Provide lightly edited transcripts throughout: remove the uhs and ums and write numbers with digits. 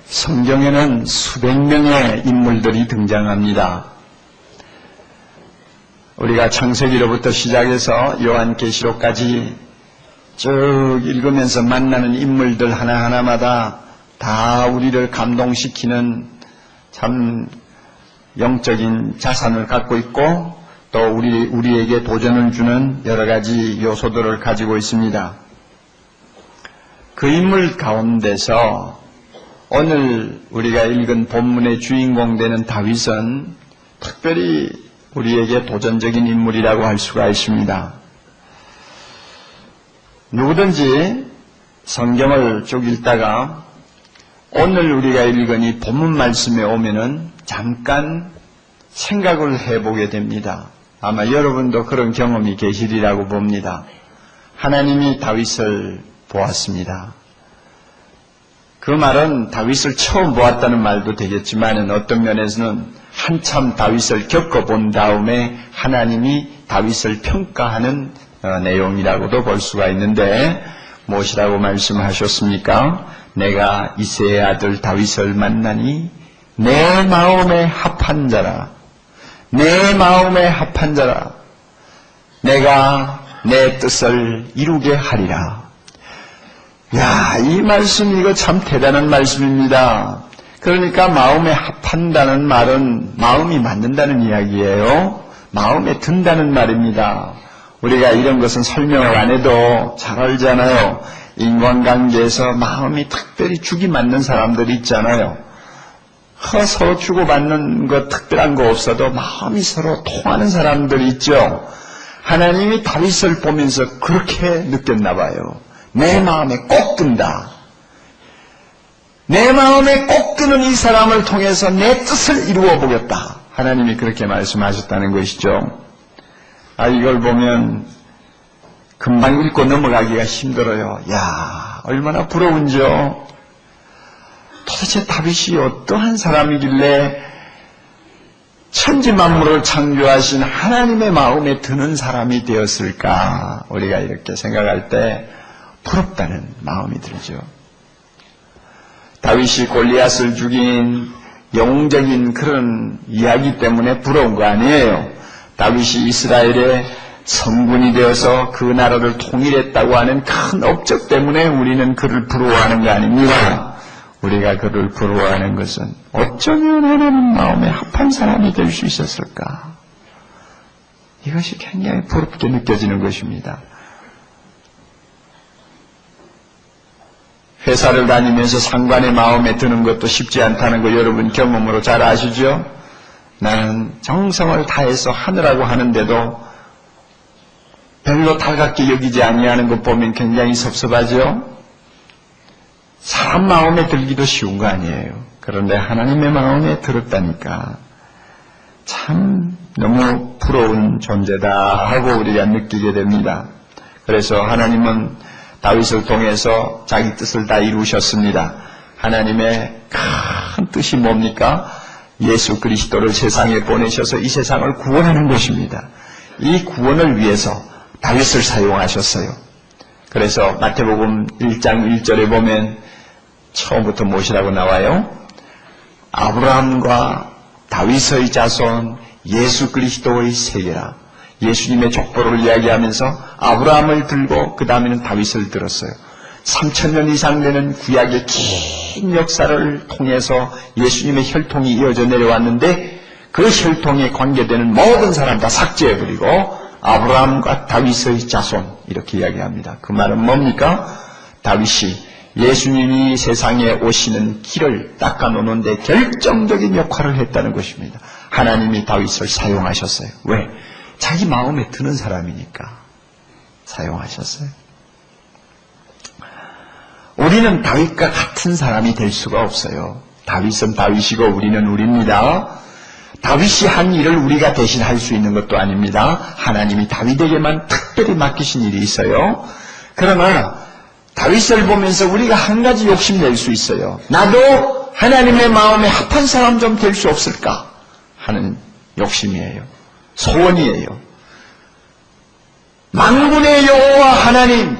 성경에는 수백 명의 인물들이 등장합니다. 우리가 창세기로부터 시작해서 요한계시록까지 쭉 읽으면서 만나는 인물들 하나하나마다 다 우리를 감동시키는 참 영적인 자산을 갖고 있고 또 우리에게 도전을 주는 여러 가지 요소들을 가지고 있습니다. 그 인물 가운데서 오늘 우리가 읽은 본문의 주인공 되는 다윗은 특별히 우리에게 도전적인 인물이라고 할 수가 있습니다. 누구든지 성경을 쭉 읽다가 오늘 우리가 읽은 이 본문 말씀에 오면은 잠깐 생각을 해보게 됩니다. 아마 여러분도 그런 경험이 계시리라고 봅니다. 하나님이 다윗을 보았습니다. 그 말은 다윗을 처음 보았다는 말도 되겠지만 어떤 면에서는 한참 다윗을 겪어본 다음에 하나님이 다윗을 평가하는 내용이라고도 볼 수가 있는데 무엇이라고 말씀하셨습니까? 내가 이새의 아들 다윗을 만나니 내 마음에 합한 자라. 내 마음에 합한 자라. 내가 내 뜻을 이루게 하리라. 야, 이 말씀 이거 참 대단한 말씀입니다. 그러니까 마음에 합한다는 말은 마음이 맞는다는 이야기예요. 마음에 든다는 말입니다. 우리가 이런 것은 설명을 안 해도 잘 알잖아요. 인간관계에서 마음이 특별히 죽이 맞는 사람들이 있잖아요. 서로 주고받는 것 특별한 거 없어도 마음이 서로 통하는 사람들이 있죠. 하나님이 다윗을 보면서 그렇게 느꼈나 봐요. 내 마음에 꼭 든다. 내 마음에 꼭 드는 이 사람을 통해서 내 뜻을 이루어 보겠다. 하나님이 그렇게 말씀하셨다는 것이죠. 이걸 보면 금방 읽고 넘어가기가 힘들어요. 야, 얼마나 부러운지요. 도대체 다윗이 어떠한 사람이길래 천지만물을 창조하신 하나님의 마음에 드는 사람이 되었을까? 우리가 이렇게 생각할 때 부럽다는 마음이 들죠. 다윗이 골리앗을 죽인 영웅적인 그런 이야기 때문에 부러운 거 아니에요. 다윗이 이스라엘의 성군이 되어서 그 나라를 통일했다고 하는 큰 업적 때문에 우리는 그를 부러워하는 거 아닙니까? 우리가 그를 부러워하는 것은 어쩌면 하나님 마음에 합한 사람이 될 수 있었을까? 이것이 굉장히 부럽게 느껴지는 것입니다. 회사를 다니면서 상관의 마음에 드는 것도 쉽지 않다는 거 여러분 경험으로 잘 아시죠? 나는 정성을 다해서 하느라고 하는데도 별로 달갑게 여기지 아니하는 것 보면 굉장히 섭섭하죠? 사람 마음에 들기도 쉬운 거 아니에요. 그런데 하나님의 마음에 들었다니까 참 너무 부러운 존재다 하고 우리가 느끼게 됩니다. 그래서 하나님은 다윗을 통해서 자기 뜻을 다 이루셨습니다. 하나님의 큰 뜻이 뭡니까? 예수 그리스도를 세상에 보내셔서 이 세상을 구원하는 것입니다. 이 구원을 위해서 다윗을 사용하셨어요. 그래서 마태복음 1장 1절에 보면 처음부터 무엇이라고 나와요? 아브라함과 다윗의 자손 예수 그리스도의 세계라. 예수님의 족보를 이야기하면서 아브라함을 들고 그 다음에는 다윗을 들었어요. 3000년 이상 되는 구약의 긴 역사를 통해서 예수님의 혈통이 이어져 내려왔는데 그 혈통에 관계되는 모든 사람 다 삭제해버리고 아브라함과 다윗의 자손 이렇게 이야기합니다. 그 말은 뭡니까? 다윗이 예수님이 세상에 오시는 길을 닦아놓는 데 결정적인 역할을 했다는 것입니다. 하나님이 다윗을 사용하셨어요. 왜? 자기 마음에 드는 사람이니까 사용하셨어요. 우리는 다윗과 같은 사람이 될 수가 없어요. 다윗은 다윗이고 우리는 우리입니다. 다윗이 한 일을 우리가 대신 할 수 있는 것도 아닙니다. 하나님이 다윗에게만 특별히 맡기신 일이 있어요. 그러나 다윗을 보면서 우리가 한 가지 욕심낼 수 있어요. 나도 하나님의 마음에 합한 사람 좀 될 수 없을까 하는 욕심이에요. 소원이에요. 만군의 여호와 하나님,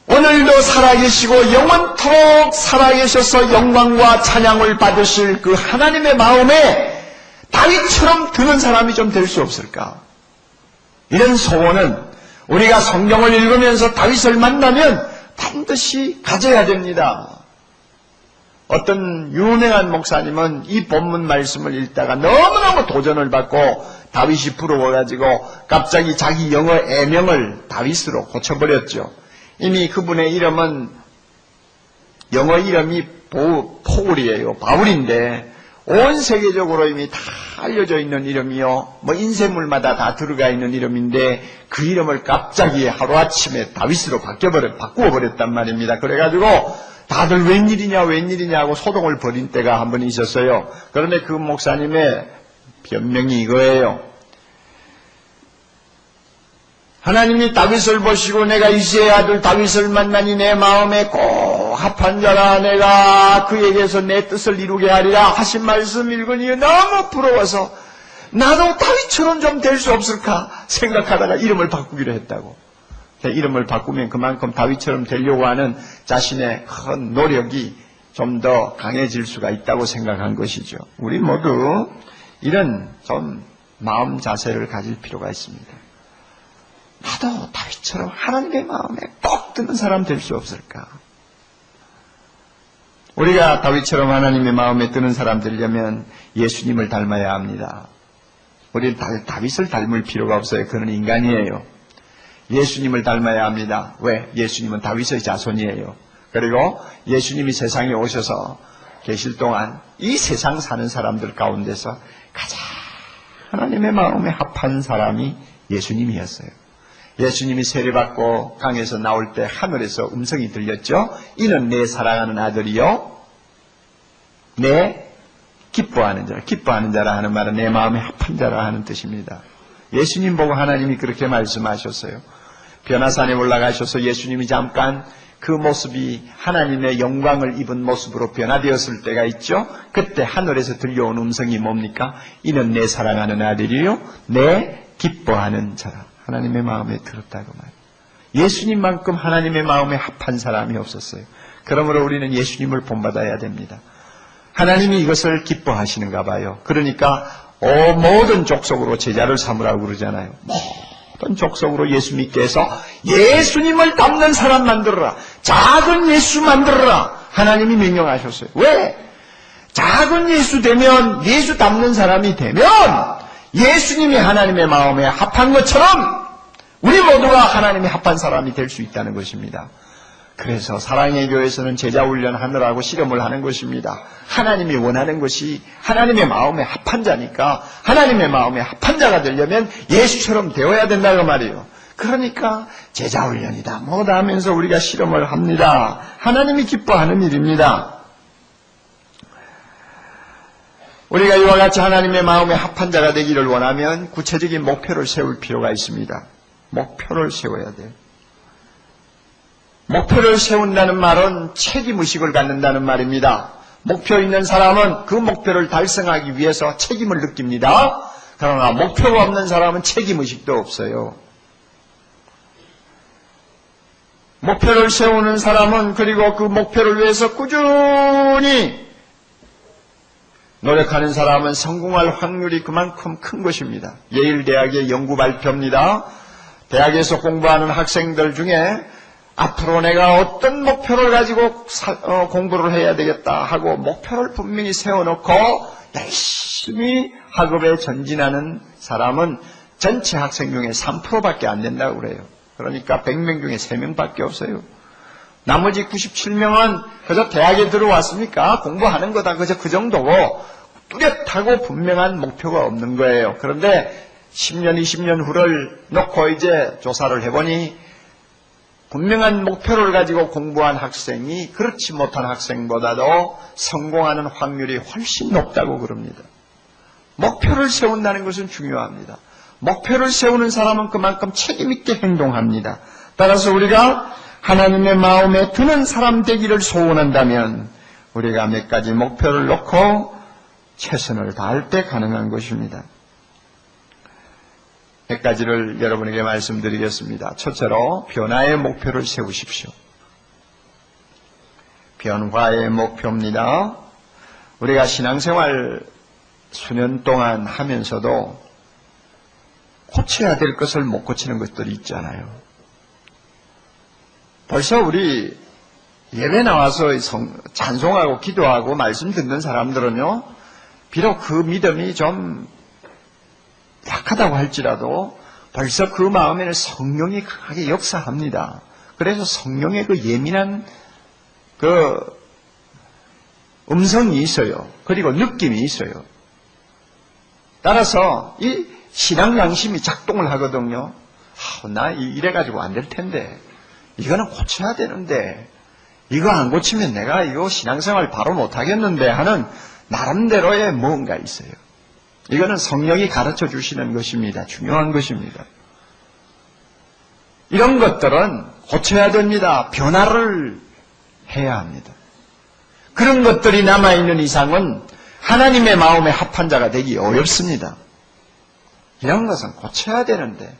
오늘도 살아계시고 영원토록 살아계셔서 영광과 찬양을 받으실 그 하나님의 마음에 다윗처럼 드는 사람이 좀 될 수 없을까? 이런 소원은 우리가 성경을 읽으면서 다윗을 만나면 반드시 가져야 됩니다. 어떤 유명한 목사님은 이 본문 말씀을 읽다가 너무너무 도전을 받고 다윗이 부러워가지고 갑자기 자기 영어 애명을 다윗으로 고쳐버렸죠. 이미 그분의 이름은 영어 이름이 포울이에요. 바울인데 온 세계적으로 이미 다 알려져 있는 이름이요. 뭐 인쇄물마다 다 들어가 있는 이름인데 그 이름을 갑자기 하루아침에 다윗으로 바꾸어버렸단 말입니다. 그래가지고 다들 웬일이냐 하고 소동을 벌인 때가 한 번 있었어요. 그런데 그 목사님의 변명이 이거예요. 하나님이 다윗을 보시고 내가 이새의 아들 다윗을 만나니 내 마음에 꼭 합한 자라 내가 그에게서 내 뜻을 이루게 하리라 하신 말씀 읽으니 너무 부러워서 나도 다윗처럼 좀 될 수 없을까 생각하다가 이름을 바꾸기로 했다고. 이름을 바꾸면 그만큼 다윗처럼 되려고 하는 자신의 큰 노력이 좀 더 강해질 수가 있다고 생각한 것이죠. 우리 모두 이런 좀 마음 자세를 가질 필요가 있습니다. 나도 다윗처럼 하나님의 마음에 꼭 드는 사람 될 수 없을까? 우리가 다윗처럼 하나님의 마음에 드는 사람 되려면 예수님을 닮아야 합니다. 우리는 다윗을 닮을 필요가 없어요. 그는 인간이에요. 예수님을 닮아야 합니다. 왜? 예수님은 다윗의 자손이에요. 그리고 예수님이 세상에 오셔서 계실 동안 이 세상 사는 사람들 가운데서 가장 하나님의 마음에 합한 사람이 예수님이었어요. 예수님이 세례받고 강에서 나올 때 하늘에서 음성이 들렸죠. 이는 내 사랑하는 아들이요 내 기뻐하는 자라. 기뻐하는 자라 하는 말은 내 마음에 합한 자라 하는 뜻입니다. 예수님 보고 하나님이 그렇게 말씀하셨어요. 변화산에 올라가셔서 예수님이 잠깐 그 모습이 하나님의 영광을 입은 모습으로 변화되었을 때가 있죠. 그때 하늘에서 들려온 음성이 뭡니까? 이는 내 사랑하는 아들이요 내 기뻐하는 자라. 하나님의 마음에 들었다고 말이에요. 예수님만큼 하나님의 마음에 합한 사람이 없었어요. 그러므로 우리는 예수님을 본받아야 됩니다. 하나님이 이것을 기뻐하시는가 봐요. 그러니까 모든 족속으로 제자를 삼으라고 그러잖아요. 모든 족속으로 예수 믿게 해서 예수님을 닮는 사람 만들어라. 작은 예수 만들어라. 하나님이 명령하셨어요. 왜? 작은 예수 되면 예수 닮는 사람이 되면 예수님이 하나님의 마음에 합한 것처럼 우리 모두가 하나님이 합한 사람이 될 수 있다는 것입니다. 그래서 사랑의 교회에서는 제자 훈련하느라고 실험을 하는 것입니다. 하나님이 원하는 것이 하나님의 마음에 합한 자니까 하나님의 마음에 합한 자가 되려면 예수처럼 되어야 된다고 말이에요. 그러니까 제자 훈련이다 뭐다 하면서 우리가 실험을 합니다. 하나님이 기뻐하는 일입니다. 우리가 이와 같이 하나님의 마음에 합한 자가 되기를 원하면 구체적인 목표를 세울 필요가 있습니다. 목표를 세워야 돼요. 목표를 세운다는 말은 책임의식을 갖는다는 말입니다. 목표 있는 사람은 그 목표를 달성하기 위해서 책임을 느낍니다. 그러나 목표가 없는 사람은 책임의식도 없어요. 목표를 세우는 사람은 그리고 그 목표를 위해서 꾸준히 노력하는 사람은 성공할 확률이 그만큼 큰 것입니다. 예일대학의 연구 발표입니다. 대학에서 공부하는 학생들 중에 앞으로 내가 어떤 목표를 가지고 공부를 해야 되겠다 하고 목표를 분명히 세워놓고 열심히 학업에 전진하는 사람은 전체 학생 중에 3%밖에 안 된다고 그래요. 그러니까 100명 중에 3명밖에 없어요. 나머지 97명은 그저 대학에 들어왔으니까 공부하는 거다. 그저 그 정도고 뚜렷하고 분명한 목표가 없는 거예요. 그런데 10년, 20년 후를 놓고 이제 조사를 해보니 분명한 목표를 가지고 공부한 학생이 그렇지 못한 학생보다도 성공하는 확률이 훨씬 높다고 그럽니다. 목표를 세운다는 것은 중요합니다. 목표를 세우는 사람은 그만큼 책임있게 행동합니다. 따라서 우리가 하나님의 마음에 드는 사람 되기를 소원한다면 우리가 몇 가지 목표를 놓고 최선을 다할 때 가능한 것입니다. 몇 가지를 여러분에게 말씀드리겠습니다. 첫째로 변화의 목표를 세우십시오. 변화의 목표입니다. 우리가 신앙생활 수년 동안 하면서도 고쳐야 될 것을 못 고치는 것들이 있잖아요. 벌써 우리 예배 나와서 찬송하고 기도하고 말씀 듣는 사람들은요, 비록 그 믿음이 좀 약하다고 할지라도 벌써 그 마음에는 성령이 강하게 역사합니다. 그래서 성령의 그 예민한 그 음성이 있어요. 그리고 느낌이 있어요. 따라서 이 신앙 양심이 작동을 하거든요. 나 이래가지고 안 될 텐데, 이거는 고쳐야 되는데, 이거 안 고치면 내가 이거 신앙생활 바로 못하겠는데 하는 나름대로의 뭔가 있어요. 이거는 성령이 가르쳐 주시는 것입니다. 중요한 것입니다. 이런 것들은 고쳐야 됩니다. 변화를 해야 합니다. 그런 것들이 남아있는 이상은 하나님의 마음에 합한 자가 되기 어렵습니다. 이런 것은 고쳐야 되는데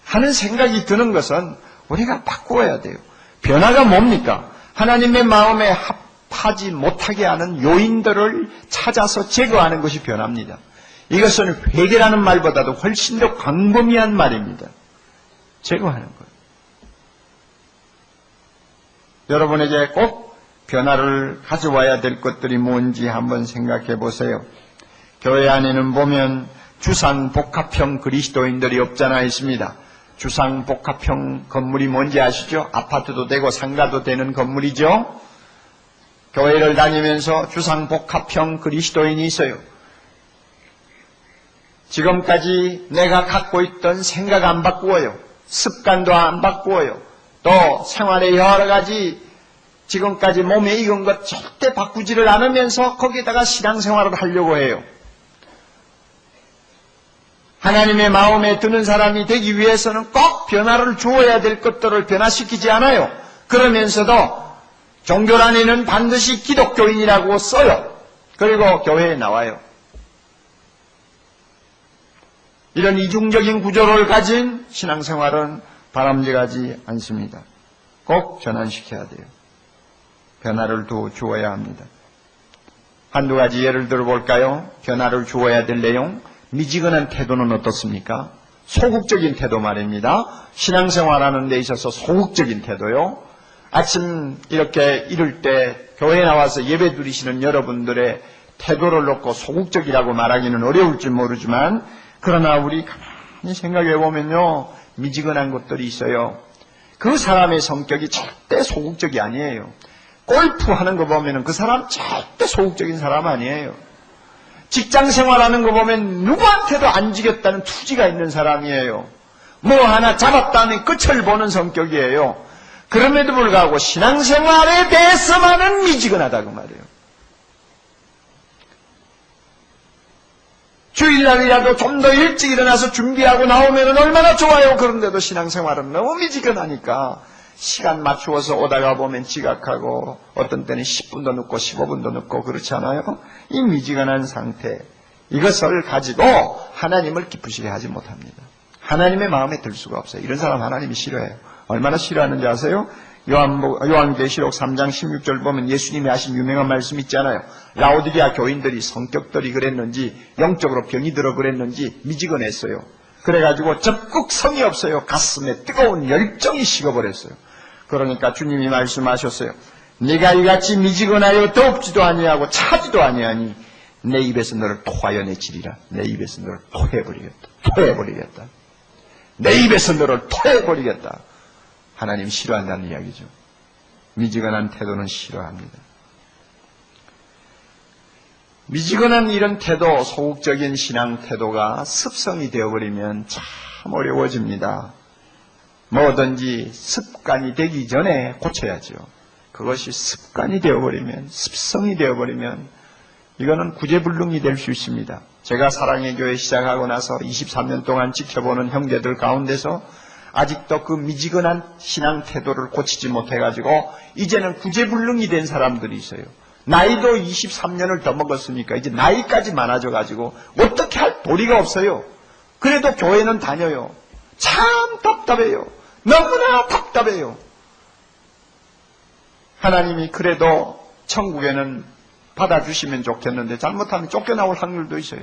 하는 생각이 드는 것은 우리가 바꾸어야 돼요. 변화가 뭡니까? 하나님의 마음에 합하지 못하게 하는 요인들을 찾아서 제거하는 것이 변화입니다. 이것은 회개라는 말보다도 훨씬 더 광범위한 말입니다. 제거하는 거예요. 여러분에게 꼭 변화를 가져와야 될 것들이 뭔지 한번 생각해 보세요. 교회 안에는 보면 주상복합형 그리스도인들이 없잖아 있습니다. 주상복합형 건물이 뭔지 아시죠? 아파트도 되고 상가도 되는 건물이죠. 교회를 다니면서 주상복합형 그리스도인이 있어요. 지금까지 내가 갖고 있던 생각 안 바꾸어요. 습관도 안 바꾸어요. 또 생활의 여러 가지 지금까지 몸에 익은 것 절대 바꾸지를 않으면서 거기에다가 신앙생활을 하려고 해요. 하나님의 마음에 드는 사람이 되기 위해서는 꼭 변화를 주어야 될 것들을 변화시키지 않아요. 그러면서도 종교란에는 반드시 기독교인이라고 써요. 그리고 교회에 나와요. 이런 이중적인 구조를 가진 신앙생활은 바람직하지 않습니다. 꼭 전환시켜야 돼요. 변화를 주어야 합니다. 한두 가지 예를 들어볼까요? 변화를 주어야 될 내용. 미지근한 태도는 어떻습니까? 소극적인 태도 말입니다. 신앙생활하는 데 있어서 소극적인 태도요. 아침 이렇게 이럴 때 교회에 나와서 예배 드리시는 여러분들의 태도를 놓고 소극적이라고 말하기는 어려울지 모르지만 그러나 우리 가만히 생각해 보면요. 미지근한 것들이 있어요. 그 사람의 성격이 절대 소극적이 아니에요. 골프 하는 거 보면 그 사람 절대 소극적인 사람 아니에요. 직장 생활하는 거 보면 누구한테도 안 지겠다는 투지가 있는 사람이에요. 뭐 하나 잡았다는 끝을 보는 성격이에요. 그럼에도 불구하고 신앙생활에 대해서만은 미지근하다 그 말이에요. 주일날이라도 좀 더 일찍 일어나서 준비하고 나오면 얼마나 좋아요. 그런데도 신앙생활은 너무 미지근하니까 시간 맞추어서 오다가 보면 지각하고 어떤 때는 10분도 늦고 15분도 늦고 그렇지 않아요? 이 미지근한 상태 이것을 가지고 하나님을 기쁘시게 하지 못합니다. 하나님의 마음에 들 수가 없어요. 이런 사람 하나님이 싫어해요. 얼마나 싫어하는지 아세요? 요한계시록 3장 16절 보면 예수님이 하신 유명한 말씀 있잖아요. 라오디게아 교인들이 성격들이 그랬는지 영적으로 병이 들어 그랬는지 미지근했어요. 그래가지고 적극 성이 없어요. 가슴에 뜨거운 열정이 식어버렸어요. 그러니까 주님이 말씀하셨어요. 네가 이같이 미지근하여 덥지도 아니하고 차지도 아니하니 내 입에서 너를 토하여 내치리라. 내 입에서 너를 토해버리겠다. 내 입에서 너를 토해버리겠다. 하나님 싫어한다는 이야기죠. 미지근한 태도는 싫어합니다. 미지근한 이런 태도, 소극적인 신앙 태도가 습성이 되어버리면 참 어려워집니다. 뭐든지 습관이 되기 전에 고쳐야죠. 그것이 습관이 되어버리면, 습성이 되어버리면 이거는 구제불능이 될 수 있습니다. 제가 사랑의 교회 시작하고 나서 23년 동안 지켜보는 형제들 가운데서 아직도 그 미지근한 신앙 태도를 고치지 못해가지고 이제는 구제불능이 된 사람들이 있어요. 나이도 23년을 더 먹었으니까 이제 나이까지 많아져가지고 어떻게 할 도리가 없어요. 그래도 교회는 다녀요. 참 답답해요. 너무나 답답해요. 하나님이 그래도 천국에는 받아주시면 좋겠는데 잘못하면 쫓겨나올 확률도 있어요.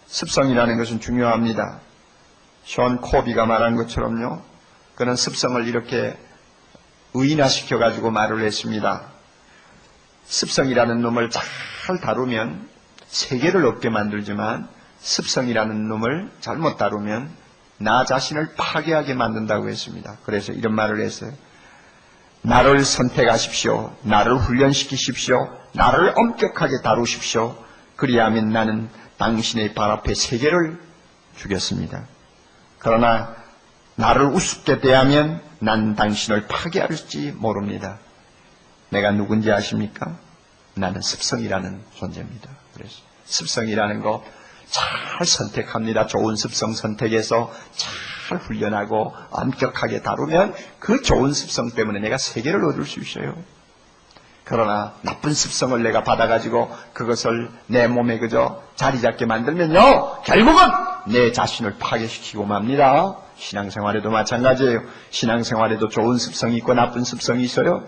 습성이라는 것은 중요합니다. 션 코비가 말한 것처럼요. 그는 습성을 이렇게 의인화시켜가지고 말을 했습니다. 습성이라는 놈을 잘 다루면 세계를 얻게 만들지만 습성이라는 놈을 잘못 다루면 나 자신을 파괴하게 만든다고 했습니다. 그래서 이런 말을 했어요. 나를 선택하십시오. 나를 훈련시키십시오. 나를 엄격하게 다루십시오. 그리하면 나는 당신의 발 앞에 세계를 주겠습니다. 그러나 나를 우습게 대하면 난 당신을 파괴할지 모릅니다. 내가 누군지 아십니까? 나는 습성이라는 존재입니다. 그래서 습성이라는 거 잘 선택합니다. 좋은 습성 선택해서 잘 훈련하고 엄격하게 다루면 그 좋은 습성 때문에 내가 세계를 얻을 수 있어요. 그러나 나쁜 습성을 내가 받아가지고 그것을 내 몸에 그저 자리 잡게 만들면요, 결국은 내 자신을 파괴시키고 맙니다. 신앙생활에도 마찬가지예요. 신앙생활에도 좋은 습성이 있고 나쁜 습성이 있어요.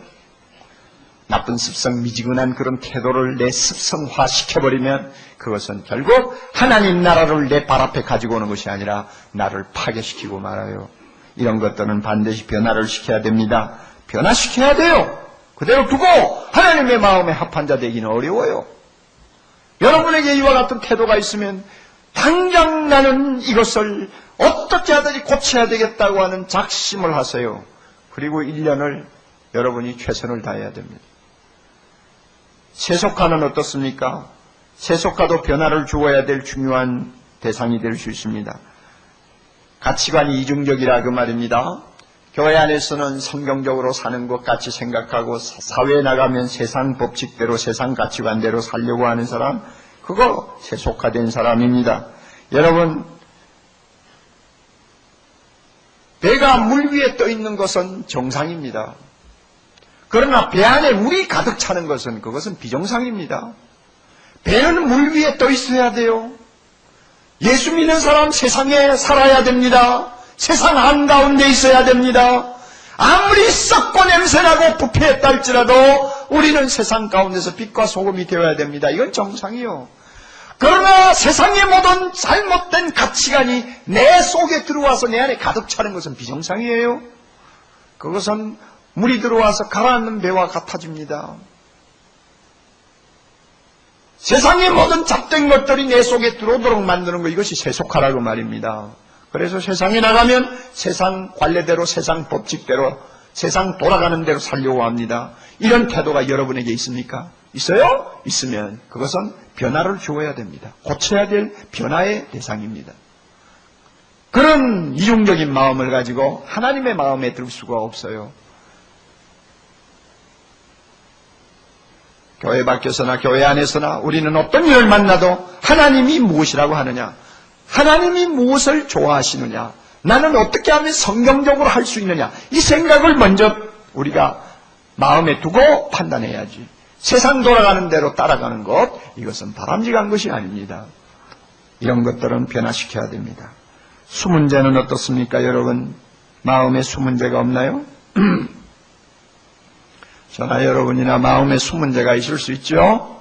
나쁜 습성, 미지근한 그런 태도를 내 습성화 시켜버리면 그것은 결국 하나님 나라를 내 발 앞에 가지고 오는 것이 아니라 나를 파괴시키고 말아요. 이런 것들은 반드시 변화를 시켜야 됩니다. 변화시켜야 돼요. 그대로 두고 하나님의 마음에 합한 자 되기는 어려워요. 여러분에게 이와 같은 태도가 있으면 당장 나는 이것을 어떻게 하든지 고쳐야 되겠다고 하는 작심을 하세요. 그리고 1년을 여러분이 최선을 다해야 됩니다. 세속화는 어떻습니까? 세속화도 변화를 주어야 될 중요한 대상이 될 수 있습니다. 가치관이 이중적이라 그 말입니다. 교회 안에서는 성경적으로 사는 것 같이 생각하고 사회에 나가면 세상 법칙대로 세상 가치관대로 살려고 하는 사람, 그거 세속화된 사람입니다. 여러분, 배가 물 위에 떠 있는 것은 정상입니다. 그러나 배 안에 물이 가득 차는 것은 그것은 비정상입니다. 배는 물 위에 떠 있어야 돼요. 예수 믿는 사람 세상에 살아야 됩니다. 세상 한가운데 있어야 됩니다. 아무리 썩고 냄새나고 부패했다 할지라도 우리는 세상 가운데서 빛과 소금이 되어야 됩니다. 이건 정상이요. 그러나 세상의 모든 잘못된 가치관이 내 속에 들어와서 내 안에 가득 차는 것은 비정상이에요. 그것은 물이 들어와서 가라앉는 배와 같아집니다. 세상의 모든 잡된 것들이 내 속에 들어오도록 만드는 것, 이것이 세속화라고 말입니다. 그래서 세상에 나가면 세상 관례대로, 세상 법칙대로, 세상 돌아가는 대로 살려고 합니다. 이런 태도가 여러분에게 있습니까? 있어요? 있으면 그것은 변화를 주어야 됩니다. 고쳐야 될 변화의 대상입니다. 그런 이중적인 마음을 가지고 하나님의 마음에 들 수가 없어요. 교회 밖에서나 교회 안에서나 우리는 어떤 일을 만나도 하나님이 무엇이라고 하느냐, 하나님이 무엇을 좋아하시느냐, 나는 어떻게 하면 성경적으로 할 수 있느냐, 이 생각을 먼저 우리가 마음에 두고 판단해야지. 세상 돌아가는 대로 따라가는 것, 이것은 바람직한 것이 아닙니다. 이런 것들은 변화시켜야 됩니다. 수문제는 어떻습니까, 여러분? 마음에 수문제가 없나요? 저나 여러분이나 마음에 수문제가 있을 수 있죠?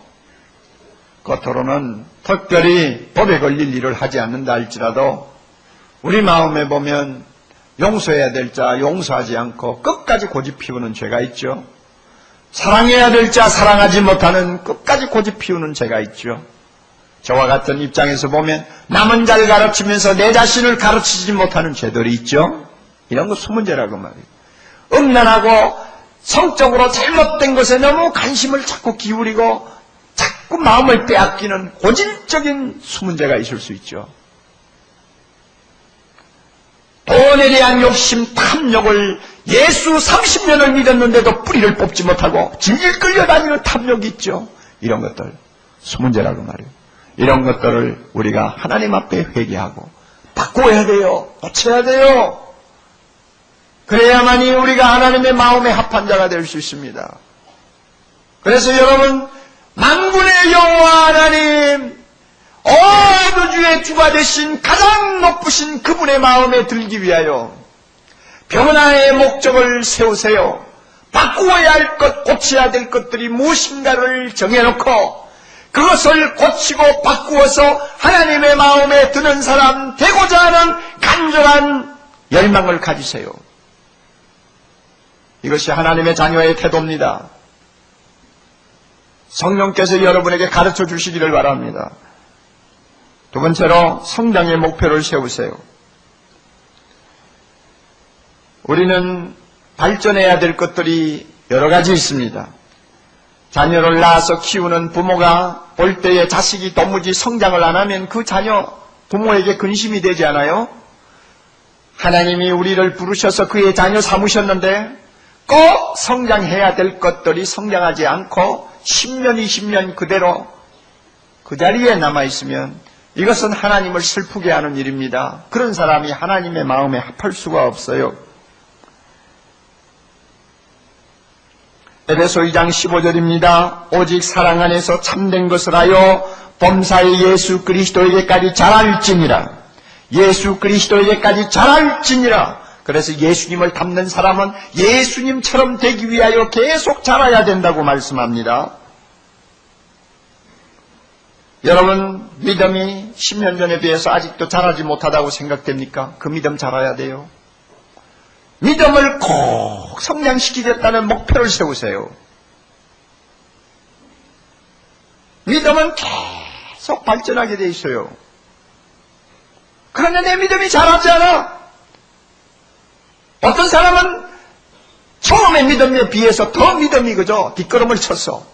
겉으로는 특별히 법에 걸릴 일을 하지 않는다 할지라도 우리 마음에 보면 용서해야 될 자 용서하지 않고 끝까지 고집 피우는 죄가 있죠. 사랑해야 될 자 사랑하지 못하는 끝까지 고집 피우는 죄가 있죠. 저와 같은 입장에서 보면 남은 자를 가르치면서 내 자신을 가르치지 못하는 죄들이 있죠. 이런 거 수문제라고 말이에요. 음란하고 성적으로 잘못된 것에 너무 관심을 자꾸 기울이고 자꾸 마음을 빼앗기는 고질적인 수문제가 있을 수 있죠. 돈에 대한 욕심, 탐욕을 예수 30년을 믿었는데도 뿌리를 뽑지 못하고 질질 끌려다니는 탐욕이 있죠. 이런 것들 수문제라고 말이에요. 이런 것들을 우리가 하나님 앞에 회개하고 바꿔야 돼요. 고쳐야 돼요. 그래야만이 우리가 하나님의 마음에 합한 자가 될 수 있습니다. 그래서 여러분, 만군의 여호와 하나님, 온 우주의 주가 되신 가장 높으신 그분의 마음에 들기 위하여 변화의 목적을 세우세요. 바꾸어야 할 것, 고쳐야 될 것들이 무엇인가를 정해놓고 그것을 고치고 바꾸어서 하나님의 마음에 드는 사람 되고자 하는 간절한 열망을 가지세요. 이것이 하나님의 자녀의 태도입니다. 성령께서 여러분에게 가르쳐 주시기를 바랍니다. 두 번째로 성장의 목표를 세우세요. 우리는 발전해야 될 것들이 여러 가지 있습니다. 자녀를 낳아서 키우는 부모가 볼 때에 자식이 도무지 성장을 안 하면 그 자녀 부모에게 근심이 되지 않아요? 하나님이 우리를 부르셔서 그의 자녀 삼으셨는데 꼭 성장해야 될 것들이 성장하지 않고 10년, 20년 그대로 그 자리에 남아있으면 이것은 하나님을 슬프게 하는 일입니다. 그런 사람이 하나님의 마음에 합할 수가 없어요. 에베소 2장 15절입니다. 오직 사랑 안에서 참된 것을 하여 범사의 예수 그리스도에게까지 자랄지니라. 예수 그리스도에게까지 자랄지니라. 그래서 예수님을 닮는 사람은 예수님처럼 되기 위하여 계속 자라야 된다고 말씀합니다. 여러분, 믿음이 10년 전에 비해서 아직도 자라지 못하다고 생각됩니까? 그 믿음 자라야 돼요. 믿음을 꼭 성장시키겠다는 목표를 세우세요. 믿음은 계속 발전하게 돼 있어요. 그런데 내 믿음이 자라지 않아. 어떤 사람은 처음에 믿음에 비해서 더 믿음이 그저 뒷걸음을 쳤어.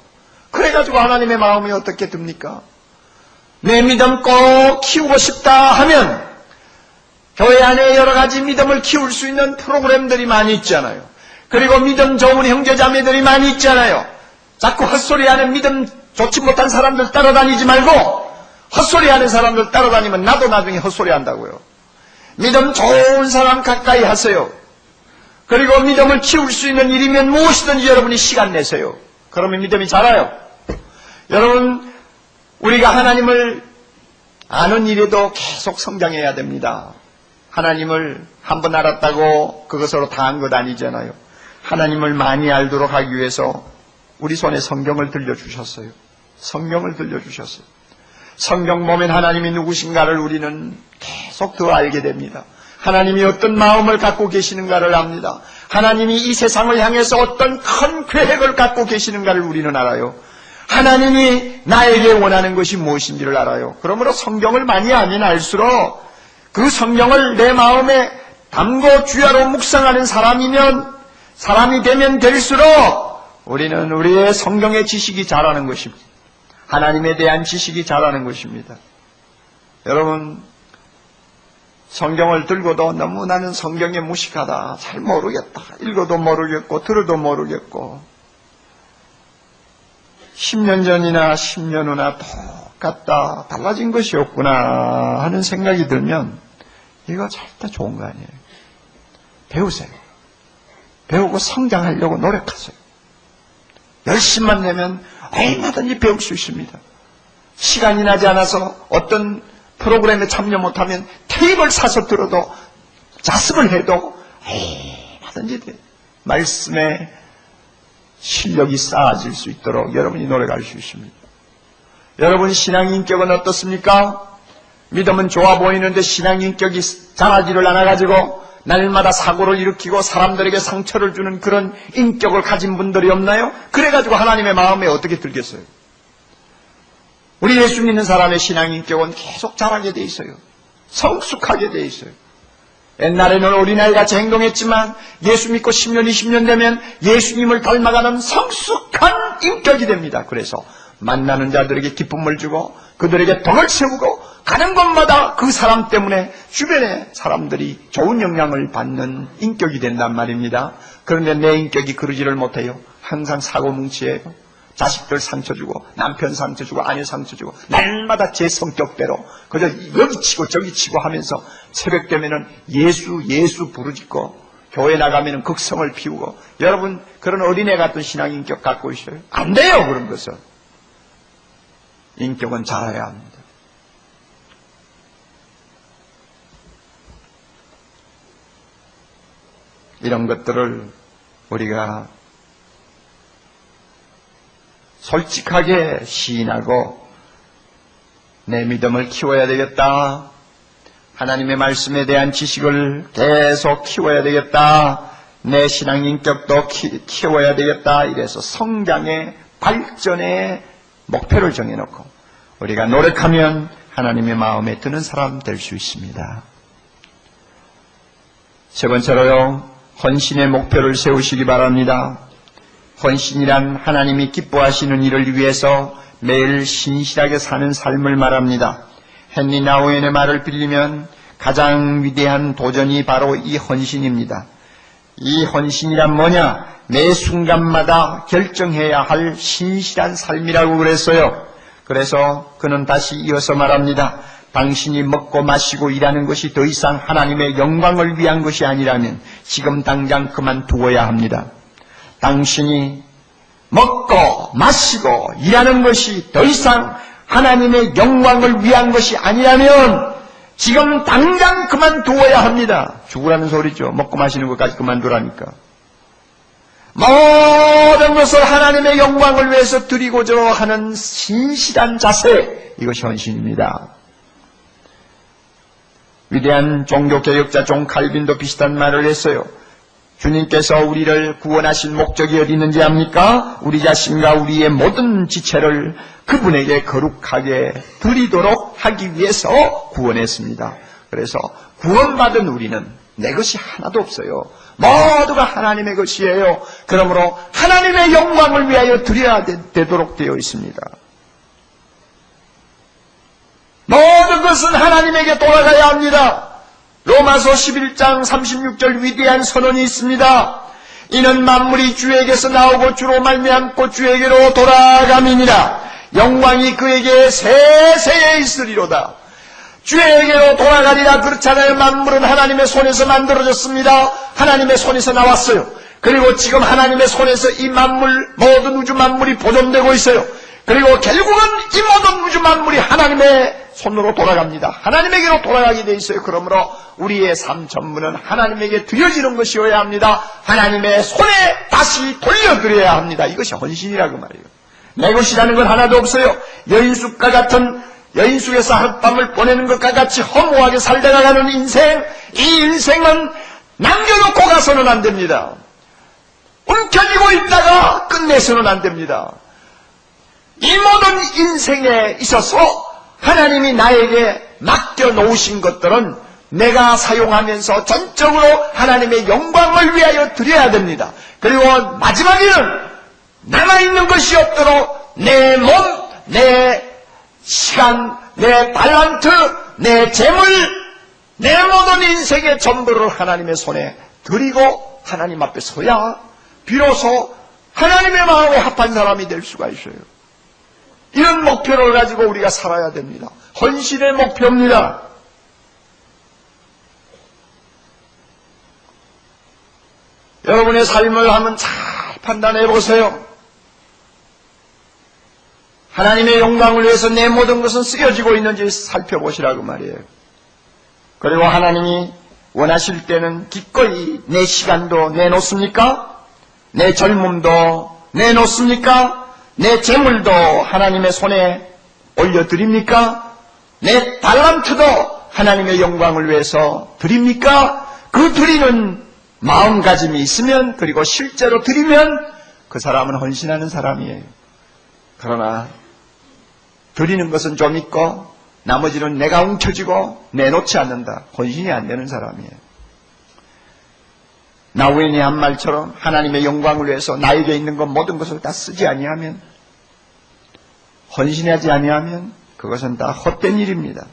그래가지고 하나님의 마음이 어떻게 듭니까? 내 믿음 꼭 키우고 싶다 하면 교회 안에 여러 가지 믿음을 키울 수 있는 프로그램들이 많이 있잖아요. 그리고 믿음 좋은 형제자매들이 많이 있잖아요. 자꾸 헛소리하는 믿음 좋지 못한 사람들 따라다니지 말고 헛소리하는 사람들 따라다니면 나도 나중에 헛소리한다고요. 믿음 좋은 사람 가까이 하세요. 그리고 믿음을 키울 수 있는 일이면 무엇이든지 여러분이 시간 내세요. 그러면 믿음이 자라요. 여러분, 우리가 하나님을 아는 일에도 계속 성장해야 됩니다. 하나님을 한번 알았다고 그것으로 다 한 것 아니잖아요. 하나님을 많이 알도록 하기 위해서 우리 손에 성경을 들려주셨어요. 성경을 들려주셨어요. 성경 보면 하나님이 누구신가를 우리는 계속 더 알게 됩니다. 하나님이 어떤 마음을 갖고 계시는가를 압니다. 하나님이 이 세상을 향해서 어떤 큰 계획을 갖고 계시는가를 우리는 알아요. 하나님이 나에게 원하는 것이 무엇인지를 알아요. 그러므로 성경을 많이 알면 알수록 그 성경을 내 마음에 담고 주야로 묵상하는 사람이 되면 될수록 우리는 우리의 성경의 지식이 자라는 것입니다. 하나님에 대한 지식이 자라는 것입니다. 여러분, 성경을 들고도 너무 나는 성경에 무식하다, 잘 모르겠다, 읽어도 모르겠고 들어도 모르겠고 10년 전이나 10년 후나 똑같다, 달라진 것이 없구나 하는 생각이 들면 이거 절대 좋은 거 아니에요. 배우세요. 배우고 성장하려고 노력하세요. 열심만 내면 얼마든지 배울 수 있습니다. 시간이 나지 않아서 어떤 프로그램에 참여 못하면 테이프를 사서 들어도 자습을 해도 얼마든지 돼. 말씀에 실력이 쌓아질 수 있도록 여러분이 노력할 수 있습니다. 여러분 신앙 인격은 어떻습니까? 믿음은 좋아 보이는데 신앙 인격이 자라지를 않아가지고 날마다 사고를 일으키고 사람들에게 상처를 주는 그런 인격을 가진 분들이 없나요? 그래가지고 하나님의 마음에 어떻게 들겠어요? 우리 예수 믿는 사람의 신앙 인격은 계속 자라게 돼 있어요. 성숙하게 돼 있어요. 옛날에는 어린아이같이 행동했지만 예수 믿고 10년, 20년 되면 예수님을 닮아가는 성숙한 인격이 됩니다. 그래서 만나는 자들에게 기쁨을 주고 그들에게 덕을 세우고 가는 곳마다 그 사람 때문에 주변의 사람들이 좋은 영향을 받는 인격이 된단 말입니다. 그런데 내 인격이 그러지를 못해요. 항상 사고뭉치예요. 자식들 상처 주고 남편 상처 주고 아내 상처 주고 날마다 제 성격대로 그저 여기 치고 저기 치고 하면서 새벽 되면은 예수 부르짖고 교회 나가면은 극성을 피우고 여러분 그런 어린애 같은 신앙 인격 갖고 있어요? 안 돼요. 그런 것은. 인격은 자라야 합니다. 이런 것들을 우리가 솔직하게 시인하고 내 믿음을 키워야 되겠다. 하나님의 말씀에 대한 지식을 계속 키워야 되겠다. 내 신앙 인격도 키워야 되겠다. 이래서 성장의 발전의 목표를 정해놓고 우리가 노력하면 하나님의 마음에 드는 사람 될 수 있습니다. 세 번째로요, 헌신의 목표를 세우시기 바랍니다. 헌신이란 하나님이 기뻐하시는 일을 위해서 매일 신실하게 사는 삶을 말합니다. 헨리 나우엔의 말을 빌리면 가장 위대한 도전이 바로 이 헌신입니다. 이 헌신이란 뭐냐? 매 순간마다 결정해야 할 신실한 삶이라고 그랬어요. 그래서 그는 다시 이어서 말합니다. 당신이 먹고 마시고 일하는 것이 더 이상 하나님의 영광을 위한 것이 아니라면 지금 당장 그만두어야 합니다. 당신이 먹고 마시고 일하는 것이 더 이상 하나님의 영광을 위한 것이 아니라면 지금 당장 그만두어야 합니다. 죽으라는 소리죠. 먹고 마시는 것까지 그만두라니까. 모든 것을 하나님의 영광을 위해서 드리고자 하는 신실한 자세, 이것이 헌신입니다. 위대한 종교개혁자 존 칼빈도 비슷한 말을 했어요. 주님께서 우리를 구원하신 목적이 어디 있는지 압니까? 우리 자신과 우리의 모든 지체를 그분에게 거룩하게 드리도록 하기 위해서 구원했습니다. 그래서 구원받은 우리는 내 것이 하나도 없어요. 모두가 하나님의 것이에요. 그러므로 하나님의 영광을 위하여 드려야 되도록 되어 있습니다. 모든 것은 하나님에게 돌아가야 합니다. 로마서 11장 36절 위대한 선언이 있습니다. 이는 만물이 주에게서 나오고 주로 말미암고 주에게로 돌아감이니라. 영광이 그에게 세세에 있으리로다. 주에게로 돌아가리라. 그렇잖아요. 만물은 하나님의 손에서 만들어졌습니다. 하나님의 손에서 나왔어요. 그리고 지금 하나님의 손에서 이 만물, 모든 우주 만물이 보존되고 있어요. 그리고 결국은 이 모든 우주 만물이 하나님의 손으로 돌아갑니다. 하나님에게로 돌아가게 돼 있어요. 그러므로 우리의 삶 전부는 하나님에게 드려지는 것이어야 합니다. 하나님의 손에 다시 돌려드려야 합니다. 이것이 헌신이라고 말이에요. 내 것이라는 건 하나도 없어요. 여인숙과 같은 여인숙에서 하룻밤을 보내는 것과 같이 허무하게 살다가 가는 인생, 이 인생은 남겨놓고 가서는 안 됩니다. 움켜쥐고 있다가 끝내서는 안 됩니다. 이 모든 인생에 있어서 하나님이 나에게 맡겨놓으신 것들은 내가 사용하면서 전적으로 하나님의 영광을 위하여 드려야 됩니다. 그리고 마지막에는 남아있는 것이 없도록 내 몸, 내 시간, 내 달란트, 내 재물, 내 모든 인생의 전부를 하나님의 손에 드리고 하나님 앞에 서야 비로소 하나님의 마음에 합한 사람이 될 수가 있어요. 이런 목표를 가지고 우리가 살아야 됩니다. 헌신의 목표입니다. 여러분의 삶을 한번 잘 판단해 보세요. 하나님의 영광을 위해서 내 모든 것은 쓰여지고 있는지 살펴보시라고 말이에요. 그리고 하나님이 원하실 때는 기꺼이 내 시간도 내놓습니까? 내 젊음도 내놓습니까? 내 재물도 하나님의 손에 올려드립니까? 내 달란트도 하나님의 영광을 위해서 드립니까? 그 드리는 마음가짐이 있으면, 그리고 실제로 드리면 그 사람은 헌신하는 사람이에요. 그러나 드리는 것은 좀 있고 나머지는 내가 움켜쥐고 내놓지 않는다. 헌신이 안 되는 사람이에요. 나우엔이 한 말처럼 하나님의 영광을 위해서 나에게 있는 것 모든 것을 다 쓰지 아니하면, 헌신하지 아니하면 그것은 다 헛된 일입니다.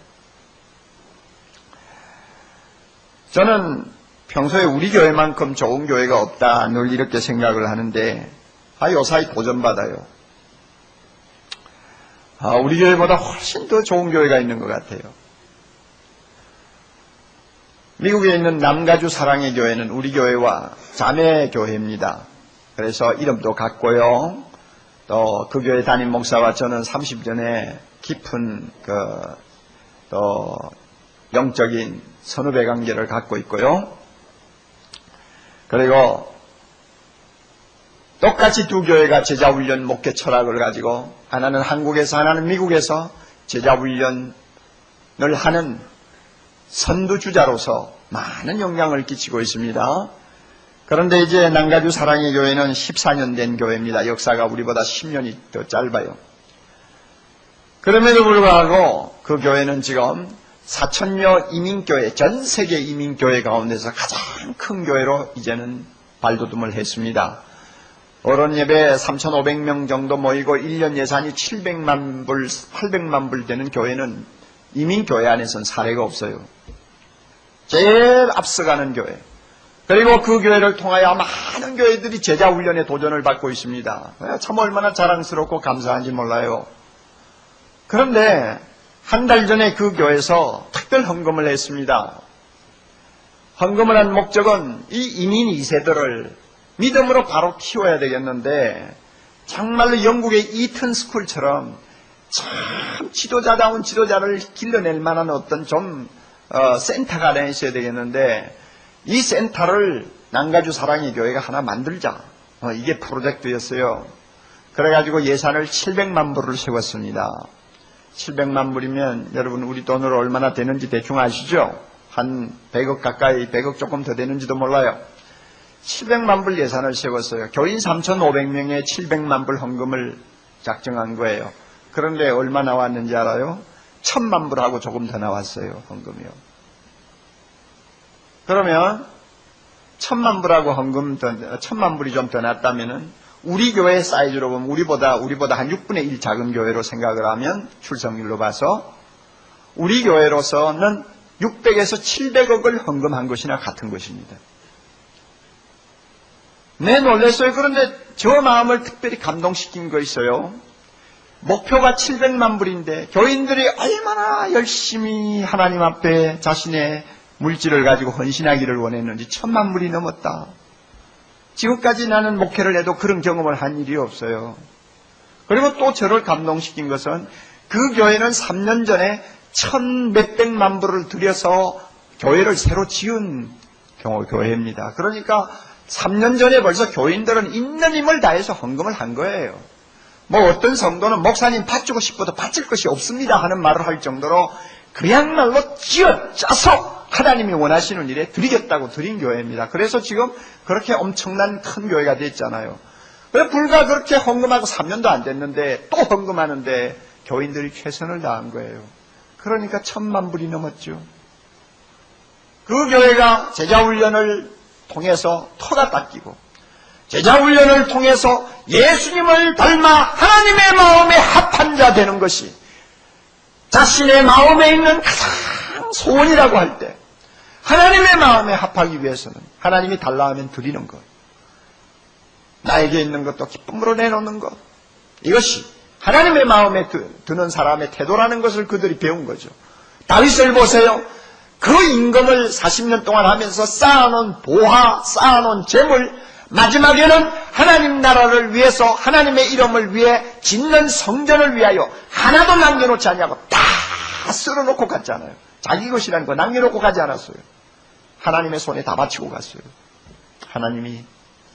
저는 평소에 우리 교회만큼 좋은 교회가 없다 늘 이렇게 생각을 하는데 요사이 도전받아요. 우리 교회보다 훨씬 더 좋은 교회가 있는 것 같아요. 미국에 있는 남가주 사랑의 교회는 우리 교회와 자매 교회입니다. 그래서 이름도 같고요. 또 그 교회 담임 목사와 저는 30년의 깊은 영적인 선후배 관계를 갖고 있고요. 그리고 똑같이 두 교회가 제자훈련 목회 철학을 가지고 하나는 한국에서 하나는 미국에서 제자훈련을 하는 선두주자로서 많은 영향을 끼치고 있습니다. 그런데 이제 남가주 사랑의 교회는 14년 된 교회입니다. 역사가 우리보다 10년이 더 짧아요. 그럼에도 불구하고 그 교회는 지금 4,000여 이민교회, 전 세계 이민교회 가운데서 가장 큰 교회로 이제는 발돋움을 했습니다. 어른 예배 3,500명 정도 모이고 1년 예산이 700만 불, 800만 불 되는 교회는 이민교회 안에서는 사례가 없어요. 제일 앞서가는 교회. 그리고 그 교회를 통하여 많은 교회들이 제자훈련에 도전을 받고 있습니다. 참 얼마나 자랑스럽고 감사한지 몰라요. 그런데 한 달 전에 그 교회에서 특별 헌금을 했습니다. 헌금을 한 목적은 이 이민 2세들을 믿음으로 바로 키워야 되겠는데 정말로 영국의 이튼 스쿨처럼 참 지도자다운 지도자를 길러낼 만한 어떤 좀 센터가 하나 있어야 되겠는데 이 센터를 남가주 사랑의 교회가 하나 만들자. 이게 프로젝트였어요. 그래가지고 예산을 700만 불을 세웠습니다. 700만 불이면 여러분 우리 돈으로 얼마나 되는지 대충 아시죠? 한 100억 가까이, 100억 조금 더 되는지도 몰라요. 700만 불 예산을 세웠어요. 교인 3,500명에 700만 불 헌금을 작정한 거예요. 그런데 얼마 나왔는지 알아요? 1,000만 불하고 조금 더 나왔어요. 헌금이요. 그러면 1,000만 불하고 헌금 1,000만 불이 좀 더 났다면은 우리 교회 사이즈로 보면 우리보다 한 6분의 1 작은 교회로 생각을 하면 출석률로 봐서 우리 교회로서는 600에서 700억을 헌금한 것이나 같은 것입니다. 네, 놀랐어요. 그런데 저 마음을 특별히 감동시킨 거 있어요. 목표가 700만 불인데 교인들이 얼마나 열심히 하나님 앞에 자신의 물질을 가지고 헌신하기를 원했는지 1,000만 불이 넘었다. 지금까지 나는 목회를 해도 그런 경험을 한 일이 없어요. 그리고 또 저를 감동시킨 것은 그 교회는 3년 전에 1,몇백만 불을 들여서 교회를 새로 지은 교회입니다. 그러니까 3년 전에 벌써 교인들은 있는 힘을 다해서 헌금을 한 거예요. 뭐 어떤 성도는 목사님 바치고 싶어도 바칠 것이 없습니다 하는 말을 할 정도로 그야말로 쥐어짜서 하나님이 원하시는 일에 드리겠다고 드린 교회입니다. 그래서 지금 그렇게 엄청난 큰 교회가 됐잖아요. 불과 그렇게 헌금하고 3년도 안 됐는데 또 헌금하는데 교인들이 최선을 다한 거예요. 그러니까 1,000만 불이 넘었죠. 그 교회가 제자훈련을 통해서 터가 닦이고 제자훈련을 통해서 예수님을 닮아 하나님의 마음에 합한 자 되는 것이 자신의 마음에 있는 가장 소원이라고 할 때 하나님의 마음에 합하기 위해서는 하나님이 달라 하면 드리는 것, 나에게 있는 것도 기쁨으로 내놓는 것, 이것이 하나님의 마음에 드는 사람의 태도라는 것을 그들이 배운 거죠. 다윗을 보세요. 그 임금을 40년 동안 하면서 쌓아놓은 보화, 쌓아놓은 재물, 마지막에는 하나님 나라를 위해서 하나님의 이름을 위해 짓는 성전을 위하여 하나도 남겨놓지 않냐고 다 쓸어놓고 갔잖아요. 자기 것이라는 거 남겨놓고 가지 않았어요. 하나님의 손에 다 바치고 갔어요. 하나님이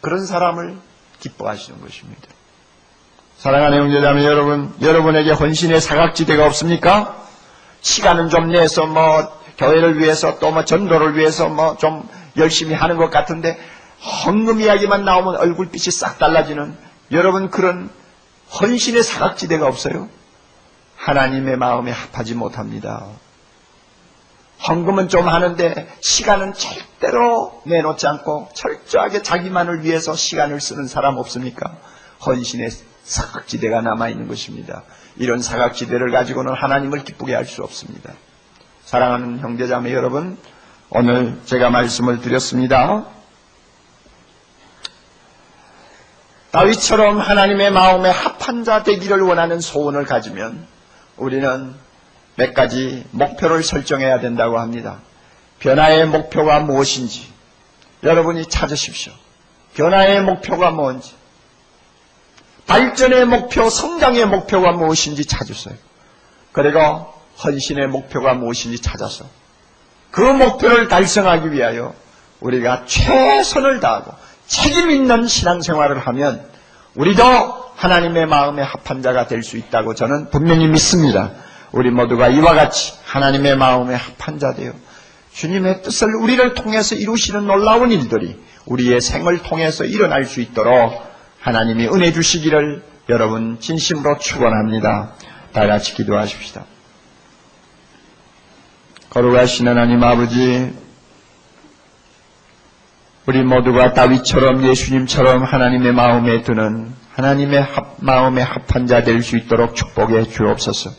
그런 사람을 기뻐하시는 것입니다. 사랑하는 형제자매 여러분, 여러분에게 헌신의 사각지대가 없습니까? 시간은 좀 내서 교회를 위해서 또 전도를 위해서 좀 열심히 하는 것 같은데 헌금 이야기만 나오면 얼굴빛이 싹 달라지는 여러분 그런 헌신의 사각지대가 없어요? 하나님의 마음에 합하지 못합니다. 헌금은 좀 하는데 시간은 절대로 내놓지 않고 철저하게 자기만을 위해서 시간을 쓰는 사람 없습니까? 헌신의 사각지대가 남아있는 것입니다. 이런 사각지대를 가지고는 하나님을 기쁘게 할 수 없습니다. 사랑하는 형제자매 여러분, 오늘 제가 말씀을 드렸습니다. 다윗처럼 하나님의 마음에 합한 자 되기를 원하는 소원을 가지면 우리는 몇 가지 목표를 설정해야 된다고 합니다. 변화의 목표가 무엇인지 여러분이 찾으십시오. 변화의 목표가 뭔지, 발전의 목표, 성장의 목표가 무엇인지 찾으세요. 그리고 헌신의 목표가 무엇인지 찾아서 그 목표를 달성하기 위하여 우리가 최선을 다하고 책임 있는 신앙생활을 하면 우리도 하나님의 마음에 합한 자가 될 수 있다고 저는 분명히 믿습니다. 우리 모두가 이와 같이 하나님의 마음에 합한 자 되어 주님의 뜻을 우리를 통해서 이루시는 놀라운 일들이 우리의 생을 통해서 일어날 수 있도록 하나님이 은혜 주시기를 여러분 진심으로 축원합니다. 다 같이 기도하십시다. 거룩하신 하나님 아버지, 우리 모두가 다윗처럼 예수님처럼 하나님의 마음에 드는 하나님의 마음에 합한 자 될 수 있도록 축복해 주옵소서.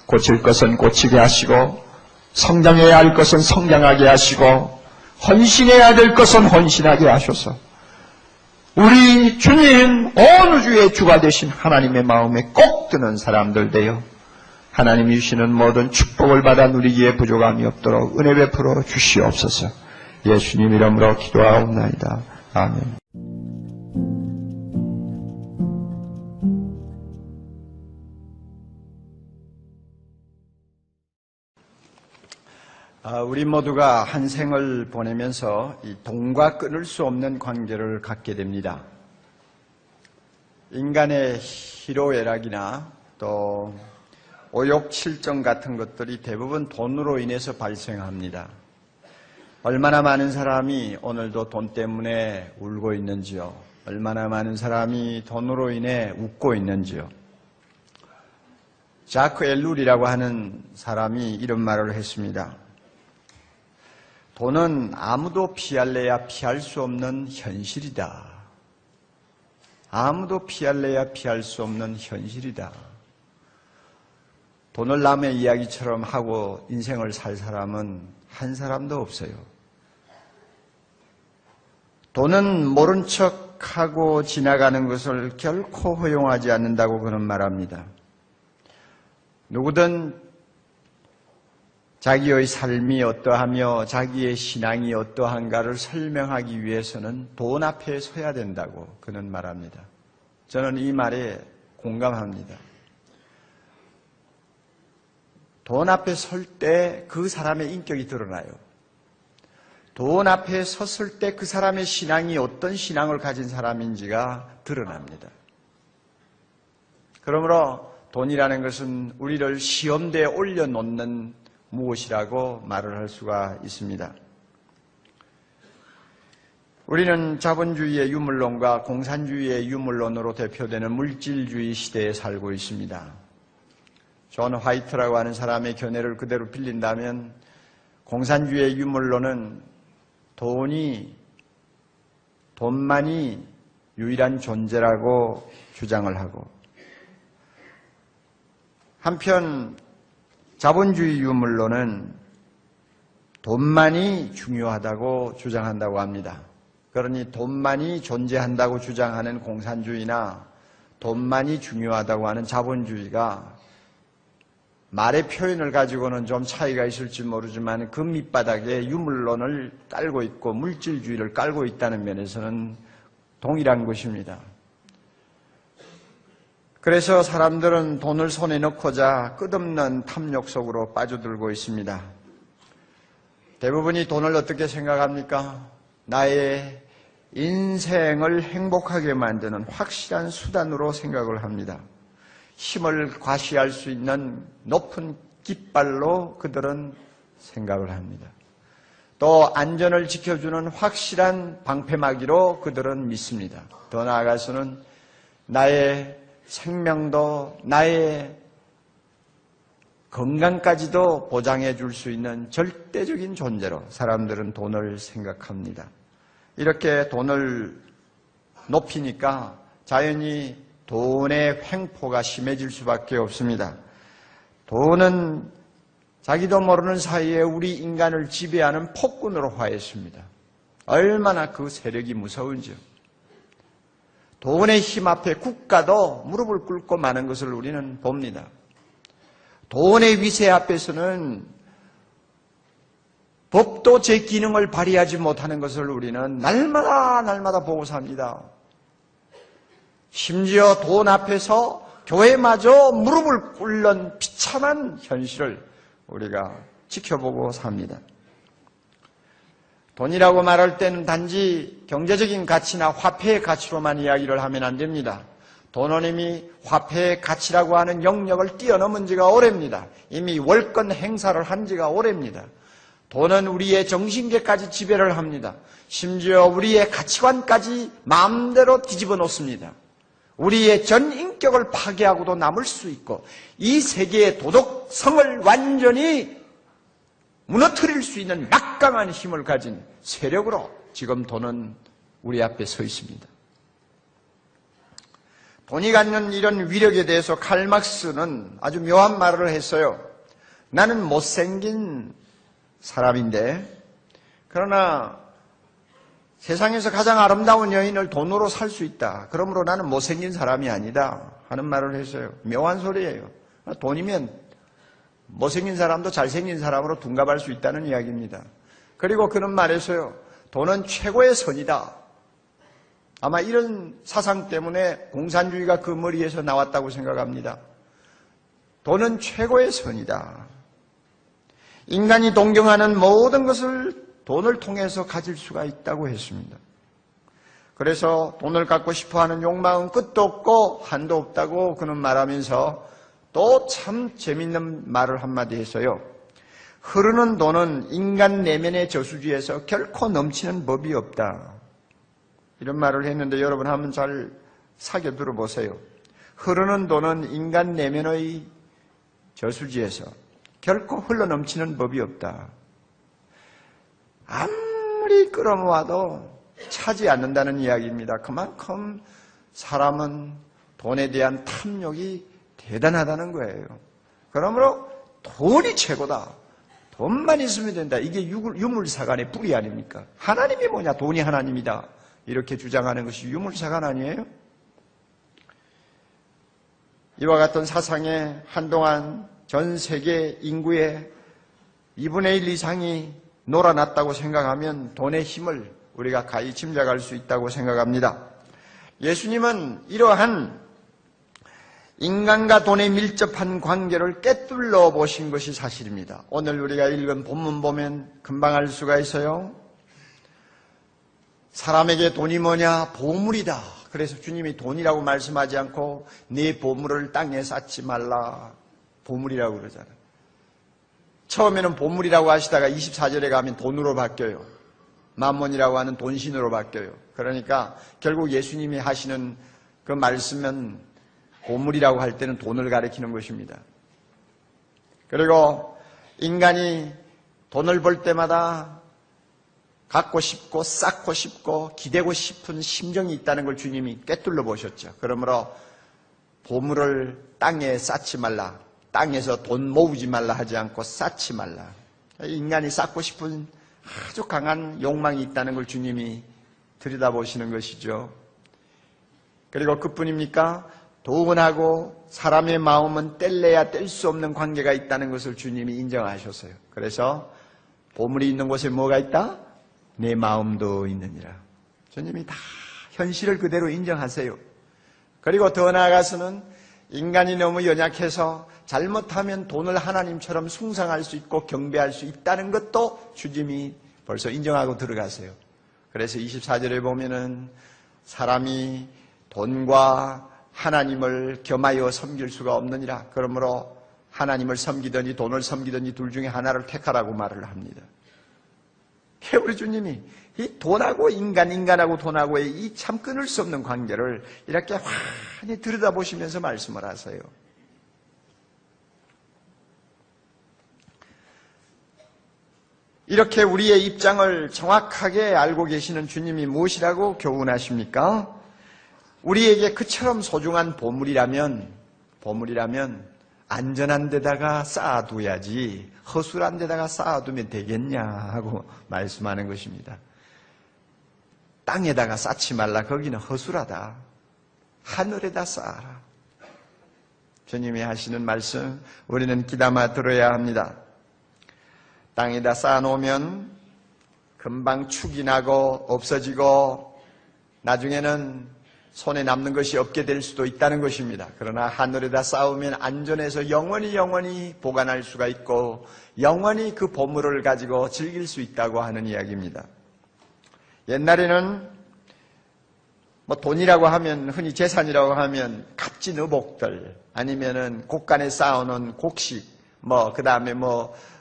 고칠 것은 고치게 하시고 성장해야 할 것은 성장하게 하시고 헌신해야 될 것은 헌신하게 하셔서 우리 주님 온 우주의 주가 되신 하나님의 마음에 꼭 드는 사람들 되어 하나님이 주시는 모든 축복을 받아 누리기에 부족함이 없도록 은혜 베풀어 주시옵소서. 예수님 이름으로 기도하옵나이다. 아멘. 우리 모두가 한 생을 보내면서 이 돈과 끊을 수 없는 관계를 갖게 됩니다. 인간의 희로애락이나 또 오욕칠정 같은 것들이 대부분 돈으로 인해서 발생합니다. 얼마나 많은 사람이 오늘도 돈 때문에 울고 있는지요. 얼마나 많은 사람이 돈으로 인해 웃고 있는지요. 자크 엘룰이라고 하는 사람이 이런 말을 했습니다. 돈은 아무도 피할래야 피할 수 없는 현실이다. 아무도 피할래야 피할 수 없는 현실이다. 돈을 남의 이야기처럼 하고 인생을 살 사람은 한 사람도 없어요. 돈은 모른 척하고 지나가는 것을 결코 허용하지 않는다고 그는 말합니다. 누구든 자기의 삶이 어떠하며 자기의 신앙이 어떠한가를 설명하기 위해서는 돈 앞에 서야 된다고 그는 말합니다. 저는 이 말에 공감합니다. 돈 앞에 설 때 그 사람의 인격이 드러나요. 돈 앞에 섰을 때 그 사람의 신앙이 어떤 신앙을 가진 사람인지가 드러납니다. 그러므로 돈이라는 것은 우리를 시험대에 올려놓는 무엇이라고 말을 할 수가 있습니다. 우리는 자본주의의 유물론과 공산주의의 유물론으로 대표되는 물질주의 시대에 살고 있습니다. 존 화이트라고 하는 사람의 견해를 그대로 빌린다면 공산주의의 유물론은 돈만이 유일한 존재라고 주장을 하고, 한편 자본주의 유물론은 돈만이 중요하다고 주장한다고 합니다. 그러니 돈만이 존재한다고 주장하는 공산주의나 돈만이 중요하다고 하는 자본주의가 말의 표현을 가지고는 좀 차이가 있을지 모르지만 그 밑바닥에 유물론을 깔고 있고 물질주의를 깔고 있다는 면에서는 동일한 것입니다. 그래서 사람들은 돈을 손에 넣고자 끝없는 탐욕 속으로 빠져들고 있습니다. 대부분이 돈을 어떻게 생각합니까? 나의 인생을 행복하게 만드는 확실한 수단으로 생각을 합니다. 힘을 과시할 수 있는 높은 깃발로 그들은 생각을 합니다. 또 안전을 지켜주는 확실한 방패막이로 그들은 믿습니다. 더 나아가서는 나의 생명도 나의 건강까지도 보장해 줄 수 있는 절대적인 존재로 사람들은 돈을 생각합니다. 이렇게 돈을 높이니까 자연히 돈의 횡포가 심해질 수밖에 없습니다. 돈은 자기도 모르는 사이에 우리 인간을 지배하는 폭군으로 화했습니다. 얼마나 그 세력이 무서운지요. 돈의 힘 앞에 국가도 무릎을 꿇고 마는 것을 우리는 봅니다. 돈의 위세 앞에서는 법도 제 기능을 발휘하지 못하는 것을 우리는 날마다 보고 삽니다. 심지어 돈 앞에서 교회마저 무릎을 꿇는 비참한 현실을 우리가 지켜보고 삽니다. 돈이라고 말할 때는 단지 경제적인 가치나 화폐의 가치로만 이야기를 하면 안 됩니다. 돈은 이미 화폐의 가치라고 하는 영역을 뛰어넘은 지가 오래입니다. 이미 월권 행사를 한 지가 오래입니다. 돈은 우리의 정신계까지 지배를 합니다. 심지어 우리의 가치관까지 마음대로 뒤집어 놓습니다. 우리의 전 인격을 파괴하고도 남을 수 있고 이 세계의 도덕성을 완전히 무너뜨릴 수 있는 막강한 힘을 가진 세력으로 지금 돈은 우리 앞에 서 있습니다. 돈이 갖는 이런 위력에 대해서 칼 막스는 아주 묘한 말을 했어요. 나는 못생긴 사람인데 그러나 세상에서 가장 아름다운 여인을 돈으로 살 수 있다. 그러므로 나는 못생긴 사람이 아니다 하는 말을 했어요. 묘한 소리예요. 돈이면 못생긴 사람도 잘생긴 사람으로 둔갑할 수 있다는 이야기입니다. 그리고 그는 말했어요. 돈은 최고의 선이다. 아마 이런 사상 때문에 공산주의가 그 머리에서 나왔다고 생각합니다. 돈은 최고의 선이다. 인간이 동경하는 모든 것을 돈을 통해서 가질 수가 있다고 했습니다. 그래서 돈을 갖고 싶어하는 욕망은 끝도 없고 한도 없다고 그는 말하면서 또 참 재밌는 말을 한마디 했어요. 흐르는 돈은 인간 내면의 저수지에서 결코 넘치는 법이 없다. 이런 말을 했는데 여러분 한번 잘 사겨 들어보세요. 흐르는 돈은 인간 내면의 저수지에서 결코 흘러넘치는 법이 없다. 아무리 끌어모아도 차지 않는다는 이야기입니다. 그만큼 사람은 돈에 대한 탐욕이 대단하다는 거예요. 그러므로 돈이 최고다. 돈만 있으면 된다. 이게 유물사관의 뿌리 아닙니까? 하나님이 뭐냐? 돈이 하나님이다. 이렇게 주장하는 것이 유물사관 아니에요? 이와 같은 사상에 한동안 전 세계 인구의 2분의 1 이상이 놀아났다고 생각하면 돈의 힘을 우리가 가히 짐작할 수 있다고 생각합니다. 예수님은 이러한 인간과 돈에 밀접한 관계를 꿰뚫러 보신 것이 사실입니다. 오늘 우리가 읽은 본문 보면 금방 알 수가 있어요. 사람에게 돈이 뭐냐? 보물이다. 그래서 주님이 돈이라고 말씀하지 않고 네 보물을 땅에 쌓지 말라. 보물이라고 그러잖아요. 처음에는 보물이라고 하시다가 24절에 가면 돈으로 바뀌어요. 만몬이라고 하는 돈신으로 바뀌어요. 그러니까 결국 예수님이 하시는 그 말씀은 보물이라고 할 때는 돈을 가리키는 것입니다. 그리고 인간이 돈을 벌 때마다 갖고 싶고 쌓고 싶고 기대고 싶은 심정이 있다는 걸 주님이 꿰뚫러 보셨죠. 그러므로 보물을 땅에 쌓지 말라. 땅에서 돈 모으지 말라 하지 않고 쌓지 말라. 인간이 쌓고 싶은 아주 강한 욕망이 있다는 걸 주님이 들여다보시는 것이죠. 그리고 그뿐입니까? 돈하고 사람의 마음은 뗄래야 뗄 수 없는 관계가 있다는 것을 주님이 인정하셨어요. 그래서 보물이 있는 곳에 뭐가 있다? 내 마음도 있느니라. 주님이 다 현실을 그대로 인정하세요. 그리고 더 나아가서는 인간이 너무 연약해서 잘못하면 돈을 하나님처럼 숭상할 수 있고 경배할 수 있다는 것도 주님이 벌써 인정하고 들어가세요. 그래서 24절에 보면은 사람이 돈과 하나님을 겸하여 섬길 수가 없느니라. 그러므로 하나님을 섬기든지 돈을 섬기든지 둘 중에 하나를 택하라고 말을 합니다. 우리 주님이 이 돈하고 인간하고 돈하고의 이 참 끊을 수 없는 관계를 이렇게 환히 들여다보시면서 말씀을 하세요. 이렇게 우리의 입장을 정확하게 알고 계시는 주님이 무엇이라고 교훈하십니까? 우리에게 그처럼 소중한 보물이라면 안전한 데다가 쌓아둬야지 허술한 데다가 쌓아두면 되겠냐 하고 말씀하는 것입니다. 땅에다가 쌓지 말라. 거기는 허술하다. 하늘에다 쌓아라. 주님이 하시는 말씀 우리는 귀담아 들어야 합니다. 땅에다 쌓아놓으면 금방 축이 나고 없어지고 나중에는 손에 남는 것이 없게 될 수도 있다는 것입니다. 그러나 하늘에다 쌓으면 안전해서 영원히 보관할 수가 있고 영원히 그 보물을 가지고 즐길 수 있다고 하는 이야기입니다. 옛날에는 뭐 돈이라고 하면, 흔히 재산이라고 하면 값진 의복들, 아니면은 곡간에 쌓아놓은 곡식, 그 다음에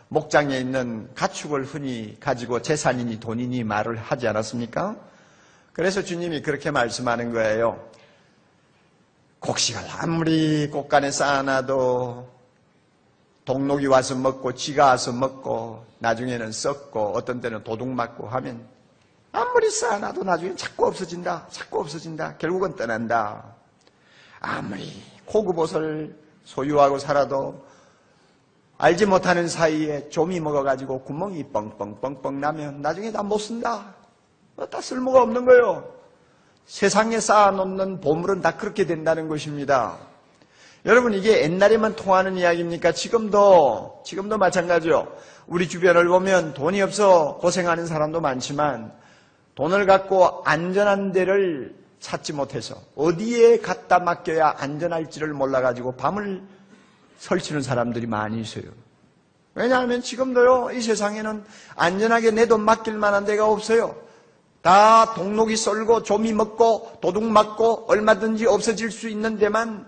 목장에 있는 가축을 흔히 가지고 재산이니 돈이니 말을 하지 않았습니까? 그래서 주님이 그렇게 말씀하는 거예요. 곡식을 아무리 곡간에 쌓아놔도 동록이 와서 먹고 쥐가 와서 먹고 나중에는 썩고 어떤 때는 도둑 맞고 하면 아무리 쌓아놔도 나중에 자꾸 없어진다. 자꾸 없어진다. 결국은 떠난다. 아무리 고급 옷을 소유하고 살아도 알지 못하는 사이에 좀이 먹어가지고 구멍이 뻥뻥뻥뻥 나면 나중에 다 못 쓴다. 다 쓸모가 없는 거예요. 세상에 쌓아놓는 보물은 다 그렇게 된다는 것입니다. 여러분, 이게 옛날에만 통하는 이야기입니까? 지금도 마찬가지요. 우리 주변을 보면 돈이 없어 고생하는 사람도 많지만 돈을 갖고 안전한 데를 찾지 못해서 어디에 갖다 맡겨야 안전할지를 몰라가지고 밤을 설치는 사람들이 많이 있어요. 왜냐하면 지금도요, 이 세상에는 안전하게 내 돈 맡길 만한 데가 없어요. 다 동록이 썰고 조미 먹고 도둑 맞고 얼마든지 없어질 수 있는 데만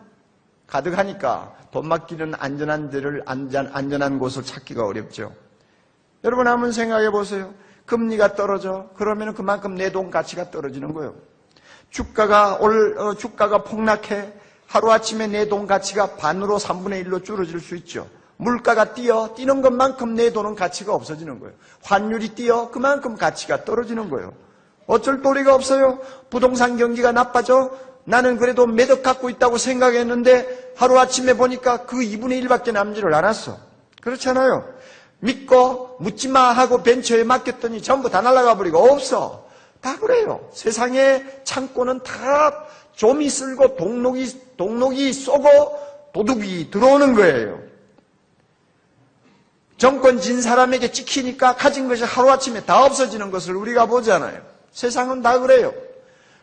가득하니까 돈 맡기는 안전한 데를 안전한 곳을 찾기가 어렵죠. 여러분 한번 생각해 보세요. 금리가 떨어져. 그러면 그만큼 내 돈 가치가 떨어지는 거예요. 주가가 폭락해. 하루아침에 내 돈 가치가 반으로 3분의 1로 줄어질 수 있죠. 물가가 뛰는 것만큼 내 돈은 가치가 없어지는 거예요. 환율이 뛰어 그만큼 가치가 떨어지는 거예요. 어쩔 도리가 없어요. 부동산 경기가 나빠져. 나는 그래도 몇 억 갖고 있다고 생각했는데 하루아침에 보니까 그 2분의 1밖에 남지를 않았어. 그렇잖아요. 믿고 묻지마 하고 벤처에 맡겼더니 전부 다 날아가 버리고 없어. 다 그래요. 세상의 창고는 다 좀이 쓸고 동록이 쏘고 도둑이 들어오는 거예요. 정권 진 사람에게 찍히니까 가진 것이 하루아침에 다 없어지는 것을 우리가 보잖아요. 세상은 다 그래요.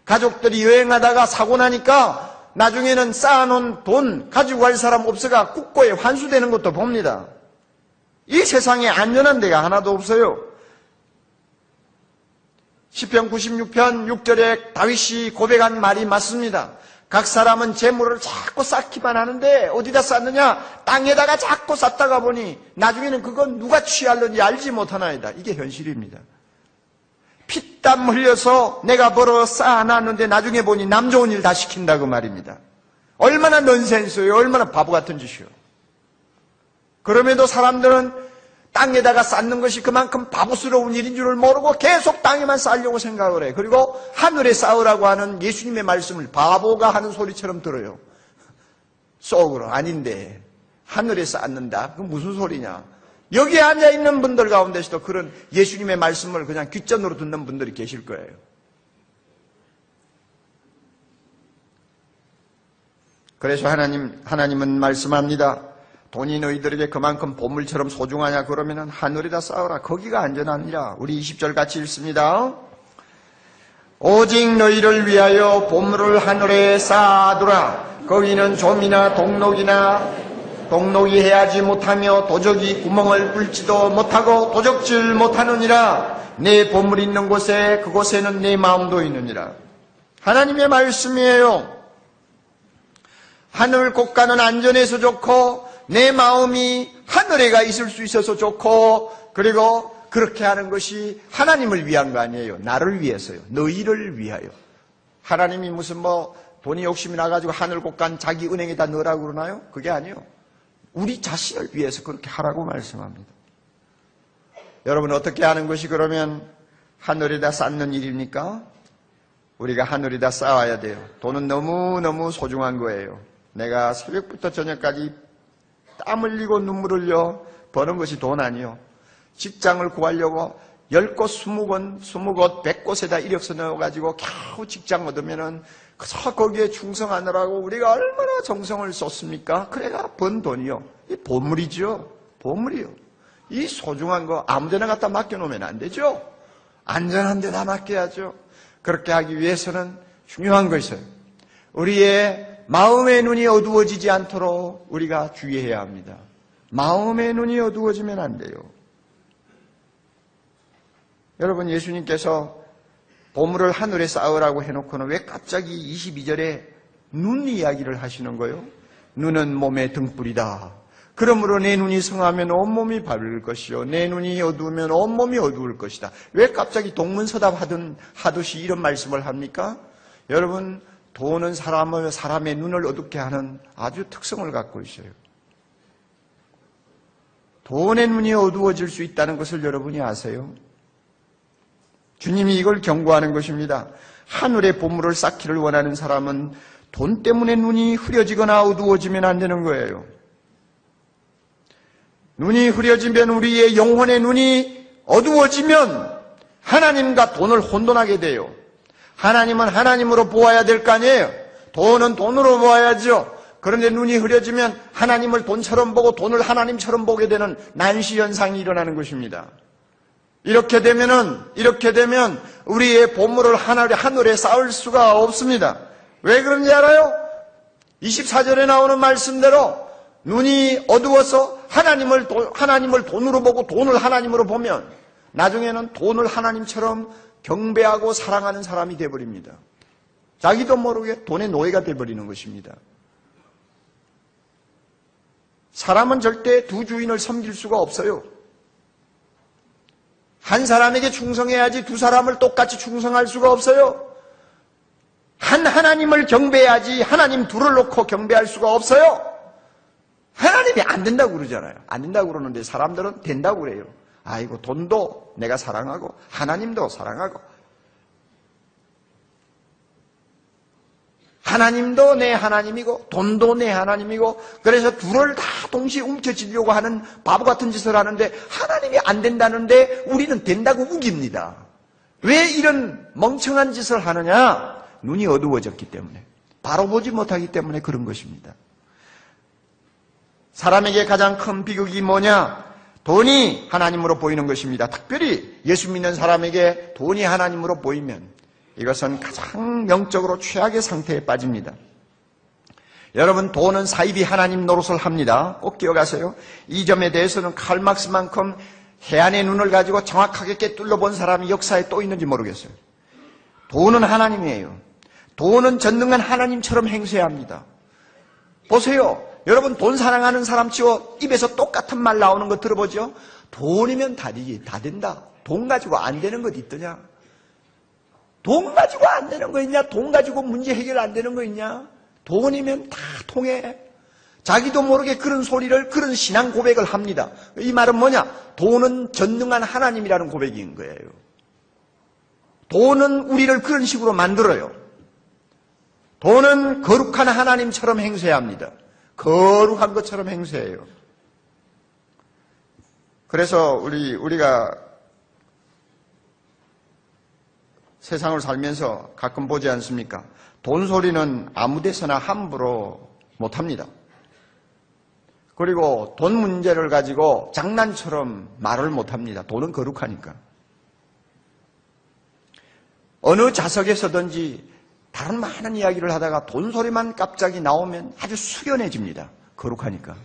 가족들이 여행하다가 사고 나니까 나중에는 쌓아놓은 돈 가지고 갈 사람 없어가 국고에 환수되는 것도 봅니다. 이 세상에 안전한 데가 하나도 없어요. 시편 96편 6절에 다윗이 고백한 말이 맞습니다. 각 사람은 재물을 자꾸 쌓기만 하는데 어디다 쌓느냐? 땅에다가 자꾸 쌓다가 보니 나중에는 그건 누가 취할는지 알지 못하나이다. 이게 현실입니다. 피땀 흘려서 내가 벌어 쌓아놨는데 나중에 보니 남 좋은 일 다 시킨다고 말입니다. 얼마나 넌센스예요. 얼마나 바보 같은 짓이요. 그럼에도 사람들은 땅에다가 쌓는 것이 그만큼 바보스러운 일인 줄을 모르고 계속 땅에만 쌓으려고 생각을 해요. 그리고 하늘에 쌓으라고 하는 예수님의 말씀을 바보가 하는 소리처럼 들어요. 속으로 아닌데 하늘에 쌓는다? 그건 무슨 소리냐? 여기에 앉아있는 분들 가운데서도 그런 예수님의 말씀을 그냥 귓전으로 듣는 분들이 계실 거예요. 그래서 하나님은 말씀합니다. 돈이 너희들에게 그만큼 보물처럼 소중하냐? 그러면 하늘에다 쌓아라. 거기가 안전하니라. 우리 20절 같이 읽습니다. 오직 너희를 위하여 보물을 하늘에 쌓아두라. 거기는 좀이나 동록이 해하지 못하며 도적이 구멍을 뚫지도 못하고 도적질 못하느니라. 내 보물 있는 곳에 그곳에는 내 마음도 있느니라. 하나님의 말씀이에요. 하늘 곳간은 안전해서 좋고 내 마음이 하늘에가 있을 수 있어서 좋고, 그리고 그렇게 하는 것이 하나님을 위한 거 아니에요. 나를 위해서요. 너희를 위하여. 하나님이 무슨 돈이 욕심이 나가지고 하늘 곳간 자기 은행에다 넣으라고 그러나요? 그게 아니에요. 우리 자신을 위해서 그렇게 하라고 말씀합니다. 여러분 어떻게 하는 것이 그러면 하늘에다 쌓는 일입니까? 우리가 하늘에다 쌓아야 돼요. 돈은 너무너무 소중한 거예요. 내가 새벽부터 저녁까지 땀 흘리고 눈물 흘려 버는 것이 돈 아니요. 직장을 구하려고 10곳, 20곳, 100곳에다 이력서 넣어가지고 겨우 직장 얻으면은 그저 거기에 충성하느라고 우리가 얼마나 정성을 쏟습니까? 그래가 번 돈이요. 이 보물이죠. 보물이요. 이 소중한 거 아무데나 갖다 맡겨놓으면 안 되죠. 안전한 데다 맡겨야죠. 그렇게 하기 위해서는 중요한 것은 우리의 마음의 눈이 어두워지지 않도록 우리가 주의해야 합니다. 마음의 눈이 어두워지면 안 돼요. 여러분 예수님께서 보물을 하늘에 쌓으라고 해놓고는 왜 갑자기 22절에 눈 이야기를 하시는 거예요? 눈은 몸의 등불이다. 그러므로 내 눈이 성하면 온몸이 밝을 것이요 내 눈이 어두우면 온몸이 어두울 것이다. 왜 갑자기 동문서답 하듯이 이런 말씀을 합니까? 여러분, 돈은 사람의 눈을 어둡게 하는 아주 특성을 갖고 있어요. 돈의 눈이 어두워질 수 있다는 것을 여러분이 아세요? 주님이 이걸 경고하는 것입니다. 하늘의 보물을 쌓기를 원하는 사람은 돈 때문에 눈이 흐려지거나 어두워지면 안 되는 거예요. 눈이 흐려지면 우리의 영혼의 눈이 어두워지면 하나님과 돈을 혼돈하게 돼요. 하나님은 하나님으로 보아야 될 거 아니에요. 돈은 돈으로 보아야죠. 그런데 눈이 흐려지면 하나님을 돈처럼 보고 돈을 하나님처럼 보게 되는 난시 현상이 일어나는 것입니다. 이렇게 되면 우리의 보물을 하늘에 쌓을 수가 없습니다. 왜 그런지 알아요? 24절에 나오는 말씀대로 눈이 어두워서 하나님을 돈으로 보고 돈을 하나님으로 보면 나중에는 돈을 하나님처럼 경배하고 사랑하는 사람이 되어버립니다. 자기도 모르게 돈의 노예가 되어버리는 것입니다. 사람은 절대 두 주인을 섬길 수가 없어요. 한 사람에게 충성해야지 두 사람을 똑같이 충성할 수가 없어요. 한 하나님을 경배해야지 하나님 둘을 놓고 경배할 수가 없어요. 하나님이 안 된다고 그러잖아요. 안 된다고 그러는데 사람들은 된다고 그래요. 아이고, 돈도 내가 사랑하고 하나님도 사랑하고 하나님도 내 하나님이고 돈도 내 하나님이고 그래서 둘을 다 동시에 움켜쥐려고 하는 바보 같은 짓을 하는데 하나님이 안 된다는데 우리는 된다고 우깁니다. 왜 이런 멍청한 짓을 하느냐? 눈이 어두워졌기 때문에, 바로 보지 못하기 때문에 그런 것입니다. 사람에게 가장 큰 비극이 뭐냐? 돈이 하나님으로 보이는 것입니다. 특별히 예수 믿는 사람에게 돈이 하나님으로 보이면 이것은 가장 영적으로 최악의 상태에 빠집니다. 여러분, 돈은 사이비 하나님 노릇을 합니다. 꼭 기억하세요. 이 점에 대해서는 칼 막스만큼 해안의 눈을 가지고 정확하게 꿰뚫려 본 사람이 역사에 또 있는지 모르겠어요. 돈은 하나님이에요. 돈은 전능한 하나님처럼 행세해야 합니다. 보세요. 여러분, 돈 사랑하는 사람 치고 입에서 똑같은 말 나오는 거 들어보죠? 돈이면 다 된다. 돈 가지고 안 되는 것 있더냐? 돈 가지고 안 되는 거 있냐? 돈 가지고 문제 해결 안 되는 거 있냐? 돈이면 다 통해. 자기도 모르게 그런 소리를, 그런 신앙 고백을 합니다. 이 말은 뭐냐? 돈은 전능한 하나님이라는 고백인 거예요. 돈은 우리를 그런 식으로 만들어요. 돈은 거룩한 하나님처럼 행세해야 합니다. 거룩한 것처럼 행세해요. 그래서 우리가 세상을 살면서 가끔 보지 않습니까? 돈 소리는 아무 데서나 함부로 못합니다. 그리고 돈 문제를 가지고 장난처럼 말을 못합니다. 돈은 거룩하니까. 어느 자석에서든지 다른 많은 이야기를 하다가 돈 소리만 갑자기 나오면 아주 숙연해집니다. 거룩하니까.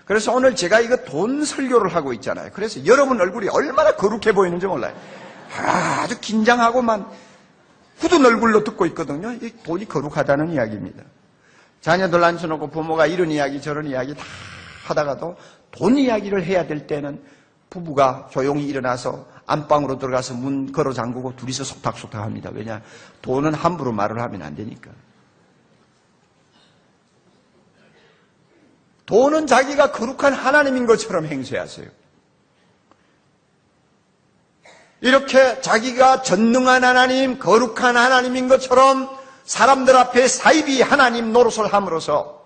그래서 오늘 제가 이거 돈 설교를 하고 있잖아요. 그래서 여러분 얼굴이 얼마나 거룩해 보이는지 몰라요. 아주 긴장하고만 굳은 얼굴로 듣고 있거든요. 이 돈이 거룩하다는 이야기입니다. 자녀들 앉혀놓고 부모가 이런 이야기 저런 이야기 다 하다가도 돈 이야기를 해야 될 때는 부부가 조용히 일어나서 안방으로 들어가서 문 걸어 잠그고 둘이서 속닥속닥 합니다. 왜냐? 돈은 함부로 말을 하면 안 되니까. 돈은 자기가 거룩한 하나님인 것처럼 행세하세요. 이렇게 자기가 전능한 하나님, 거룩한 하나님인 것처럼 사람들 앞에 사이비 하나님 노릇을 함으로써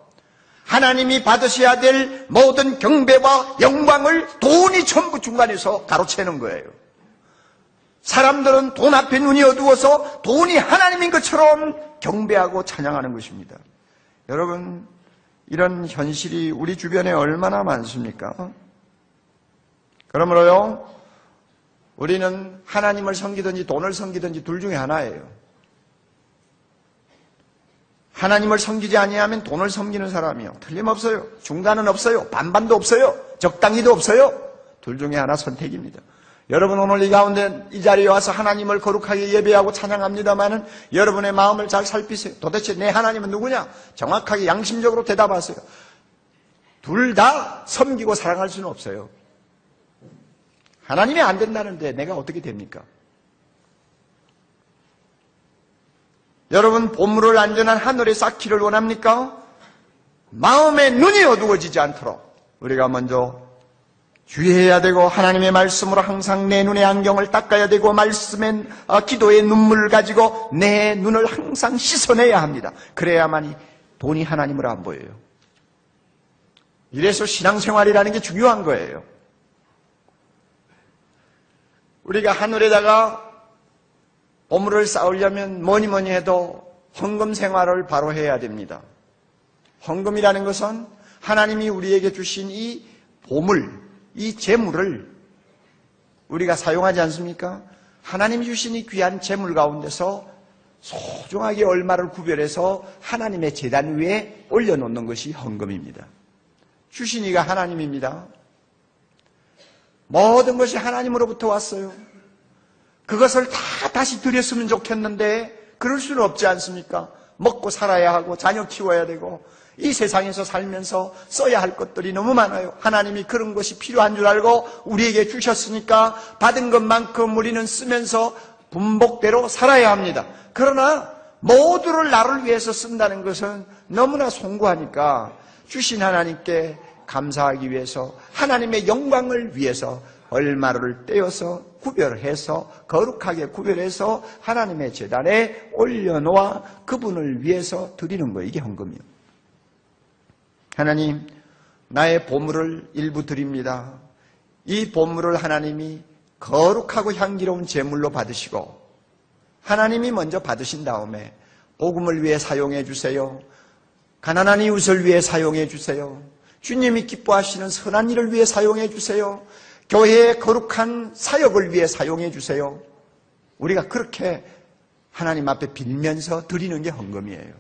하나님이 받으셔야 될 모든 경배와 영광을 돈이 전부 중간에서 가로채는 거예요. 사람들은 돈 앞에 눈이 어두워서 돈이 하나님인 것처럼 경배하고 찬양하는 것입니다. 여러분, 이런 현실이 우리 주변에 얼마나 많습니까? 그러므로요, 우리는 하나님을 섬기든지 돈을 섬기든지 둘 중에 하나예요. 하나님을 섬기지 아니하면 돈을 섬기는 사람이요. 틀림없어요. 중간은 없어요. 반반도 없어요. 적당히도 없어요. 둘 중에 하나 선택입니다. 여러분 오늘 이 가운데 이 자리에 와서 하나님을 거룩하게 예배하고 찬양합니다마는 여러분의 마음을 잘 살피세요. 도대체 내 하나님은 누구냐? 정확하게 양심적으로 대답하세요. 둘 다 섬기고 사랑할 수는 없어요. 하나님이 안 된다는데 내가 어떻게 됩니까? 여러분 보물을 안전한 하늘에 쌓기를 원합니까? 마음의 눈이 어두워지지 않도록 우리가 먼저 주의해야 되고 하나님의 말씀으로 항상 내 눈의 안경을 닦아야 되고 말씀의 기도의 눈물을 가지고 내 눈을 항상 씻어내야 합니다. 그래야만이 본이 하나님을 안 보여요. 이래서 신앙생활이라는 게 중요한 거예요. 우리가 하늘에다가 보물을 쌓으려면 뭐니 해도 헌금 생활을 바로 해야 됩니다. 헌금이라는 것은 하나님이 우리에게 주신 이 보물, 이 재물을 우리가 사용하지 않습니까? 하나님이 주신 이 귀한 재물 가운데서 소중하게 얼마를 구별해서 하나님의 제단 위에 올려놓는 것이 헌금입니다. 주신 이가 하나님입니다. 모든 것이 하나님으로부터 왔어요. 그것을 다 다시 드렸으면 좋겠는데 그럴 수는 없지 않습니까? 먹고 살아야 하고 자녀 키워야 되고 이 세상에서 살면서 써야 할 것들이 너무 많아요. 하나님이 그런 것이 필요한 줄 알고 우리에게 주셨으니까 받은 것만큼 우리는 쓰면서 분복대로 살아야 합니다. 그러나 모두를 나를 위해서 쓴다는 것은 너무나 송구하니까 주신 하나님께 감사하기 위해서 하나님의 영광을 위해서 얼마를 떼어서 구별해서 거룩하게 구별해서 하나님의 제단에 올려놓아 그분을 위해서 드리는 거예요. 이게 헌금이에요. 하나님, 나의 보물을 일부 드립니다. 이 보물을 하나님이 거룩하고 향기로운 제물로 받으시고 하나님이 먼저 받으신 다음에 복음을 위해 사용해 주세요. 가난한 이웃을 위해 사용해 주세요. 주님이 기뻐하시는 선한 일을 위해 사용해 주세요. 교회의 거룩한 사역을 위해 사용해 주세요. 우리가 그렇게 하나님 앞에 빌면서 드리는 게 헌금이에요.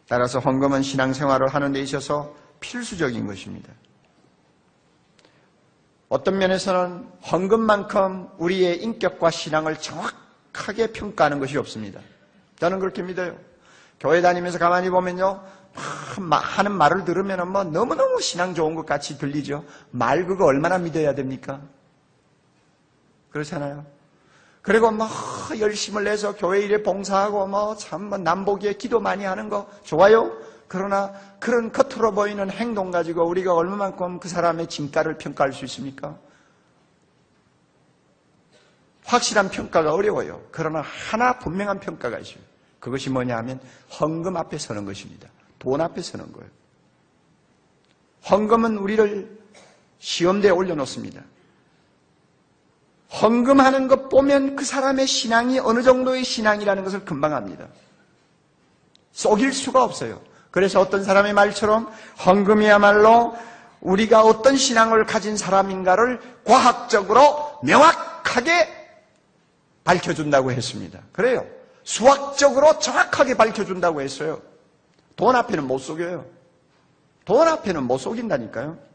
따라서 헌금은 신앙생활을 하는 데 있어서 필수적인 것입니다. 어떤 면에서는 헌금만큼 우리의 인격과 신앙을 정확하게 평가하는 것이 없습니다. 저는 그렇게 믿어요. 교회 다니면서 가만히 보면요, 하는 말을 들으면 너무너무 신앙 좋은 것 같이 들리죠. 말 그거 얼마나 믿어야 됩니까? 그렇잖아요. 그리고 열심을 내서 교회 일에 봉사하고 참 남보기에 기도 많이 하는 거 좋아요. 그러나 그런 겉으로 보이는 행동 가지고 우리가 얼마만큼 그 사람의 진가를 평가할 수 있습니까? 확실한 평가가 어려워요. 그러나 하나 분명한 평가가 있어요. 그것이 뭐냐 하면 헌금 앞에 서는 것입니다. 돈 앞에 서는 거예요. 헌금은 우리를 시험대에 올려놓습니다. 헌금하는 것 보면 그 사람의 신앙이 어느 정도의 신앙이라는 것을 금방 압니다. 속일 수가 없어요. 그래서 어떤 사람의 말처럼 헌금이야말로 우리가 어떤 신앙을 가진 사람인가를 과학적으로 명확하게 밝혀준다고 했습니다. 그래요. 수학적으로 정확하게 밝혀준다고 했어요. 돈 앞에는 못 속여요. 돈 앞에는 못 속인다니까요.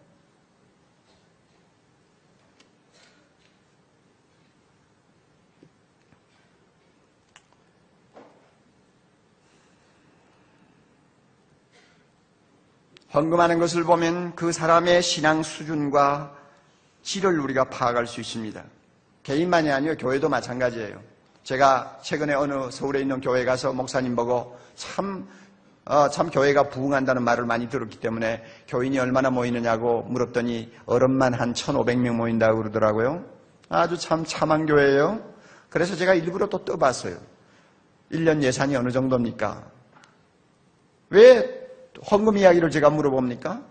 헌금하는 것을 보면 그 사람의 신앙 수준과 질을 우리가 파악할 수 있습니다. 개인만이 아니요, 교회도 마찬가지예요. 제가 최근에 어느 서울에 있는 교회 가서 목사님 보고 참 교회가 부흥한다는 말을 많이 들었기 때문에 교인이 얼마나 모이느냐고 물었더니 어른만 한 1,500명 모인다고 그러더라고요. 아주 참 참한 교회예요. 그래서 제가 일부러 또 떠봤어요. 1년 예산이 어느 정도입니까? 왜 헌금 이야기를 제가 물어봅니까?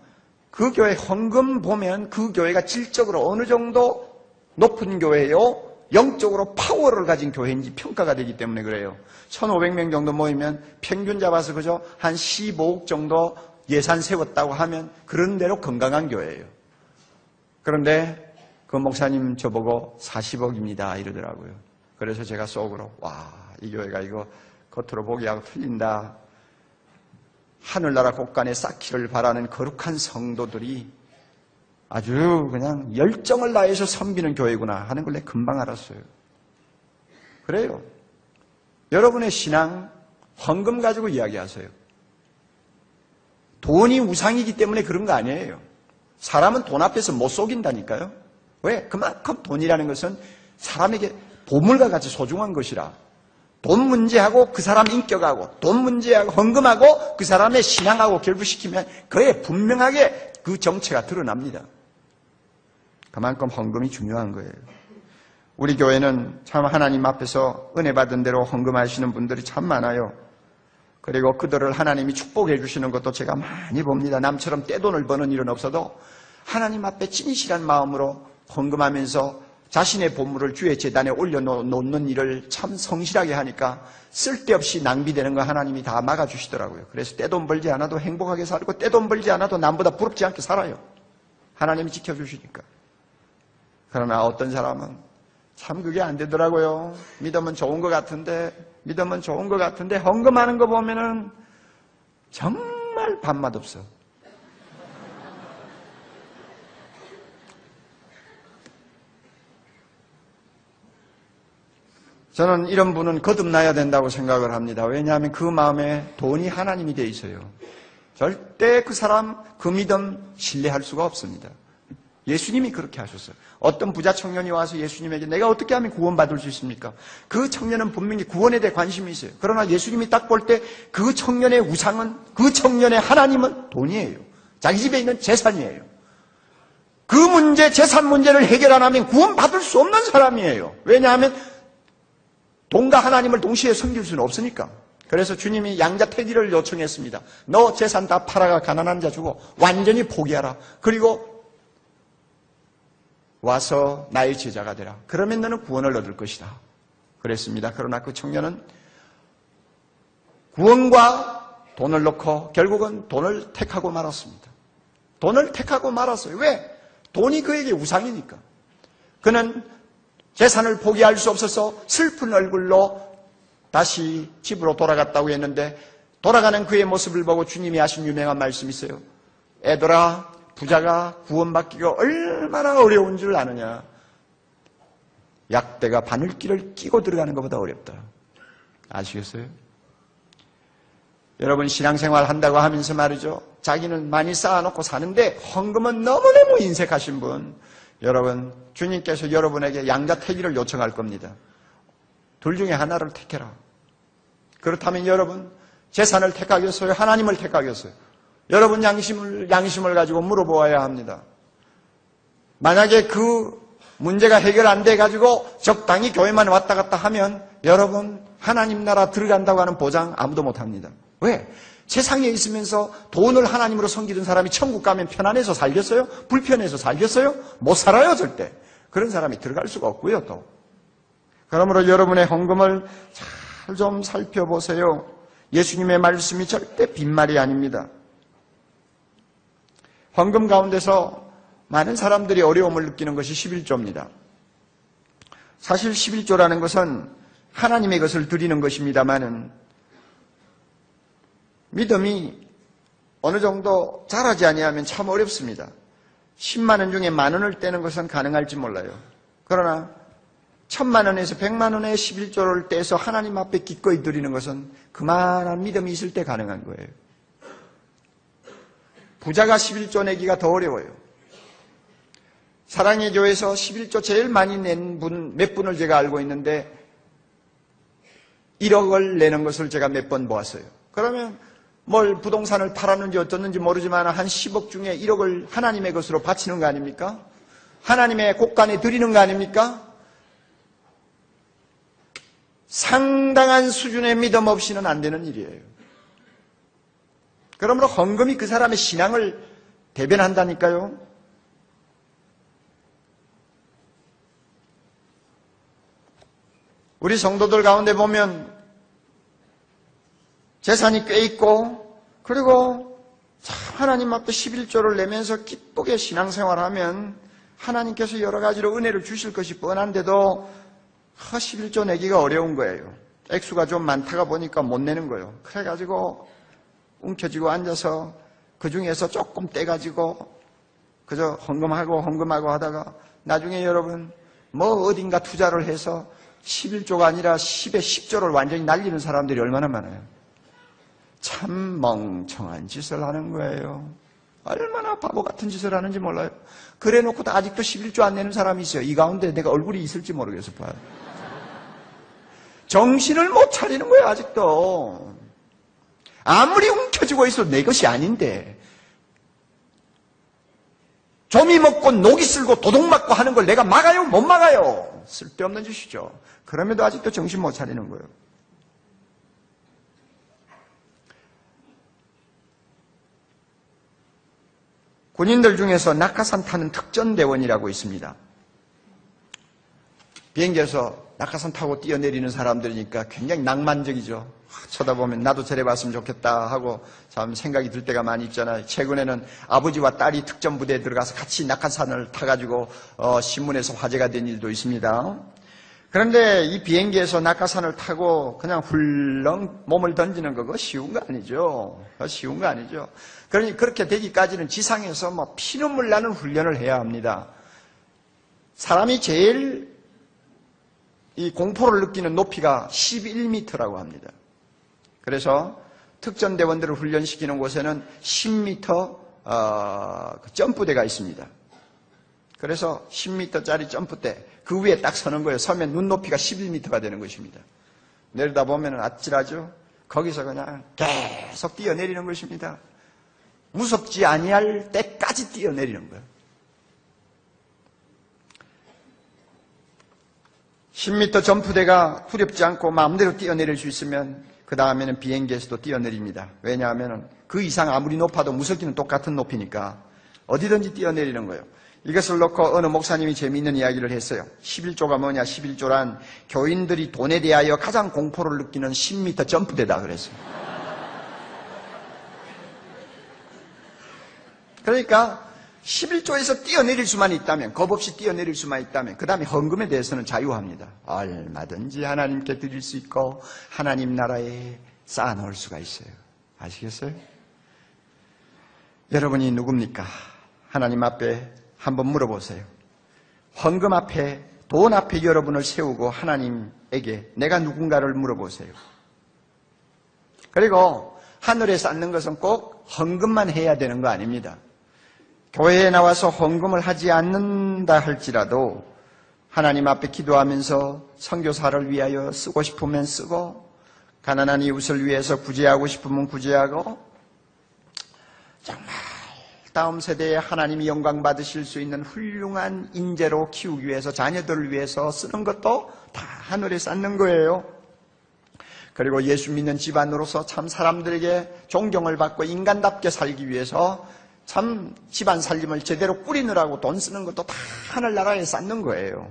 그 교회 헌금 보면 그 교회가 질적으로 어느 정도 높은 교회요, 영적으로 파워를 가진 교회인지 평가가 되기 때문에 그래요. 1,500명 정도 모이면 평균 잡아서 그죠? 한 15억 정도 예산 세웠다고 하면 그런 대로 건강한 교회예요. 그런데 그 목사님 저보고 40억입니다 이러더라고요. 그래서 제가 속으로 이 교회가 이거 겉으로 보기하고 틀린다. 하늘나라 곳간에 쌓기를 바라는 거룩한 성도들이 아주 그냥 열정을 다해서 섬기는 교회구나 하는 걸 내가 금방 알았어요. 그래요. 여러분의 신앙 헌금 가지고 이야기하세요. 돈이 우상이기 때문에 그런 거 아니에요. 사람은 돈 앞에서 못 속인다니까요. 왜? 그만큼 돈이라는 것은 사람에게 보물과 같이 소중한 것이라. 돈 문제하고 그 사람 인격하고 돈 문제하고 헌금하고 그 사람의 신앙하고 결부시키면 그에 분명하게 그 정체가 드러납니다. 그만큼 헌금이 중요한 거예요. 우리 교회는 참 하나님 앞에서 은혜 받은 대로 헌금하시는 분들이 참 많아요. 그리고 그들을 하나님이 축복해 주시는 것도 제가 많이 봅니다. 남처럼 떼돈을 버는 일은 없어도 하나님 앞에 진실한 마음으로 헌금하면서 자신의 보물을 주의 제단에 올려놓는 일을 참 성실하게 하니까 쓸데없이 낭비되는 거 하나님이 다 막아주시더라고요. 그래서 떼돈 벌지 않아도 행복하게 살고 떼돈 벌지 않아도 남보다 부럽지 않게 살아요. 하나님이 지켜주시니까. 그러나 어떤 사람은 참 그게 안 되더라고요. 믿으면 좋은 것 같은데 헌금하는 거 보면은 정말 밥맛 없어. 저는 이런 분은 거듭나야 된다고 생각을 합니다. 왜냐하면 그 마음에 돈이 하나님이 돼 있어요. 절대 그 사람, 그 믿음 신뢰할 수가 없습니다. 예수님이 그렇게 하셨어요. 어떤 부자 청년이 와서 예수님에게 내가 어떻게 하면 구원받을 수 있습니까? 그 청년은 분명히 구원에 대해 관심이 있어요. 그러나 예수님이 딱 볼 때 그 청년의 우상은, 그 청년의 하나님은 돈이에요. 자기 집에 있는 재산이에요. 그 문제, 재산 문제를 해결 안 하면 구원받을 수 없는 사람이에요. 왜냐하면 돈과 하나님을 동시에 섬길 수는 없으니까. 그래서 주님이 양자택일을 요청했습니다. 너 재산 다 팔아가 가난한 자 주고 완전히 포기하라. 그리고 와서 나의 제자가 되라. 그러면 너는 구원을 얻을 것이다. 그랬습니다. 그러나 그 청년은 구원과 돈을 놓고 결국은 돈을 택하고 말았습니다. 돈을 택하고 말았어요. 왜? 돈이 그에게 우상이니까. 그는 재산을 포기할 수 없어서 슬픈 얼굴로 다시 집으로 돌아갔다고 했는데 돌아가는 그의 모습을 보고 주님이 하신 유명한 말씀이 있어요. 애들아, 부자가 구원받기가 얼마나 어려운 줄 아느냐. 약대가 바늘길을 끼고 들어가는 것보다 어렵다. 아시겠어요? 여러분 신앙생활 한다고 하면서 말이죠. 자기는 많이 쌓아놓고 사는데 헌금은 너무너무 인색하신 분. 여러분 주님께서 여러분에게 양자택일을 요청할 겁니다. 둘 중에 하나를 택해라. 그렇다면 여러분 재산을 택하겠어요? 하나님을 택하겠어요? 여러분 양심을 가지고 물어보아야 합니다. 만약에 그 문제가 해결 안 돼가지고 적당히 교회만 왔다 갔다 하면 여러분 하나님 나라 들어간다고 하는 보장 아무도 못합니다. 왜? 세상에 있으면서 돈을 하나님으로 섬기던 사람이 천국 가면 편안해서 살겠어요? 불편해서 살겠어요? 못 살아요 절대. 그런 사람이 들어갈 수가 없고요 또. 그러므로 여러분의 헌금을 잘 좀 살펴보세요. 예수님의 말씀이 절대 빈말이 아닙니다. 헌금 가운데서 많은 사람들이 어려움을 느끼는 것이 11조입니다. 사실 11조라는 것은 하나님의 것을 드리는 것입니다만은 믿음이 어느 정도 자라지 아니하면 참 어렵습니다. 10만 원 중에 만 원을 떼는 것은 가능할지 몰라요. 그러나 1000만 원에서 100만 원의 11조를 떼서 하나님 앞에 기꺼이 드리는 것은 그만한 믿음이 있을 때 가능한 거예요. 부자가 11조 내기가 더 어려워요. 사랑의 교회에서 11조 제일 많이 낸 분 몇 분을 제가 알고 있는데 1억을 내는 것을 제가 몇 번 보았어요. 그러면 뭘 부동산을 팔았는지 어쩌는지 모르지만 한 10억 중에 1억을 하나님의 것으로 바치는 거 아닙니까? 하나님의 곳간에 드리는 거 아닙니까? 상당한 수준의 믿음 없이는 안 되는 일이에요. 그러므로 헌금이 그 사람의 신앙을 대변한다니까요. 우리 성도들 가운데 보면 재산이 꽤 있고 그리고 참 하나님 앞에 11조를 내면서 기쁘게 신앙생활하면 하나님께서 여러 가지로 은혜를 주실 것이 뻔한데도 11조 내기가 어려운 거예요. 액수가 좀 많다가 보니까 못 내는 거예요. 그래가지고 움켜쥐고 앉아서 그 중에서 조금 떼가지고 그저 헌금하고 하다가 나중에 여러분 뭐 어딘가 투자를 해서 11조가 아니라 10에 10조를 완전히 날리는 사람들이 얼마나 많아요. 참 멍청한 짓을 하는 거예요. 얼마나 바보 같은 짓을 하는지 몰라요. 그래 놓고도 아직도 11조 안 내는 사람이 있어요. 이 가운데 내가 얼굴이 있을지 모르겠어 봐요. 정신을 못 차리는 거예요. 아직도. 아무리 움켜쥐고 있어도 내 것이 아닌데 조미 먹고 녹이 쓸고 도둑 맞고 하는 걸 내가 막아요? 못 막아요? 쓸데없는 짓이죠. 그럼에도 아직도 정신 못 차리는 거예요. 군인들 중에서 낙하산 타는 특전대원이라고 있습니다. 비행기에서 낙하산 타고 뛰어내리는 사람들이니까 굉장히 낭만적이죠. 쳐다보면 나도 저래 봤으면 좋겠다 하고 참 생각이 들 때가 많이 있잖아요. 최근에는 아버지와 딸이 특전부대에 들어가서 같이 낙하산을 타가지고 신문에서 화제가 된 일도 있습니다. 그런데 이 비행기에서 낙하산을 타고 그냥 훌렁 몸을 던지는 거 쉬운 거 아니죠. 쉬운 거 아니죠. 그러니 그렇게 되기까지는 지상에서 뭐 피눈물 나는 훈련을 해야 합니다. 사람이 제일 이 공포를 느끼는 높이가 11m라고 합니다. 그래서 특전대원들을 훈련시키는 곳에는 10m 점프대가 있습니다. 그래서 10m짜리 점프대 그 위에 딱 서는 거예요. 서면 눈높이가 11m가 되는 것입니다. 내려다보면 아찔하죠. 거기서 그냥 계속 뛰어내리는 것입니다. 무섭지 아니할 때까지 뛰어내리는 거예요. 10m 점프대가 두렵지 않고 마음대로 뛰어내릴 수 있으면 그 다음에는 비행기에서도 뛰어내립니다. 왜냐하면 그 이상 아무리 높아도 무섭기는 똑같은 높이니까 어디든지 뛰어내리는 거예요. 이것을 놓고 어느 목사님이 재미있는 이야기를 했어요. 11조가 뭐냐? 11조란 교인들이 돈에 대하여 가장 공포를 느끼는 10m 점프대다 그랬어요. 그러니까 11조에서 뛰어내릴 수만 있다면, 겁 없이 뛰어내릴 수만 있다면 그 다음에 헌금에 대해서는 자유합니다. 얼마든지 하나님께 드릴 수 있고 하나님 나라에 쌓아놓을 수가 있어요. 아시겠어요? 여러분이 누굽니까? 하나님 앞에 한번 물어보세요. 헌금 앞에, 돈 앞에 여러분을 세우고 하나님에게 내가 누군가를 물어보세요. 그리고 하늘에 쌓는 것은 꼭 헌금만 해야 되는 거 아닙니다. 교회에 나와서 헌금을 하지 않는다 할지라도 하나님 앞에 기도하면서 선교사를 위하여 쓰고 싶으면 쓰고 가난한 이웃을 위해서 구제하고 싶으면 구제하고 정말 다음 세대에 하나님이 영광 받으실 수 있는 훌륭한 인재로 키우기 위해서 자녀들을 위해서 쓰는 것도 다 하늘에 쌓는 거예요. 그리고 예수 믿는 집안으로서 참 사람들에게 존경을 받고 인간답게 살기 위해서 참 집안 살림을 제대로 꾸리느라고 돈 쓰는 것도 다 하늘나라에 쌓는 거예요.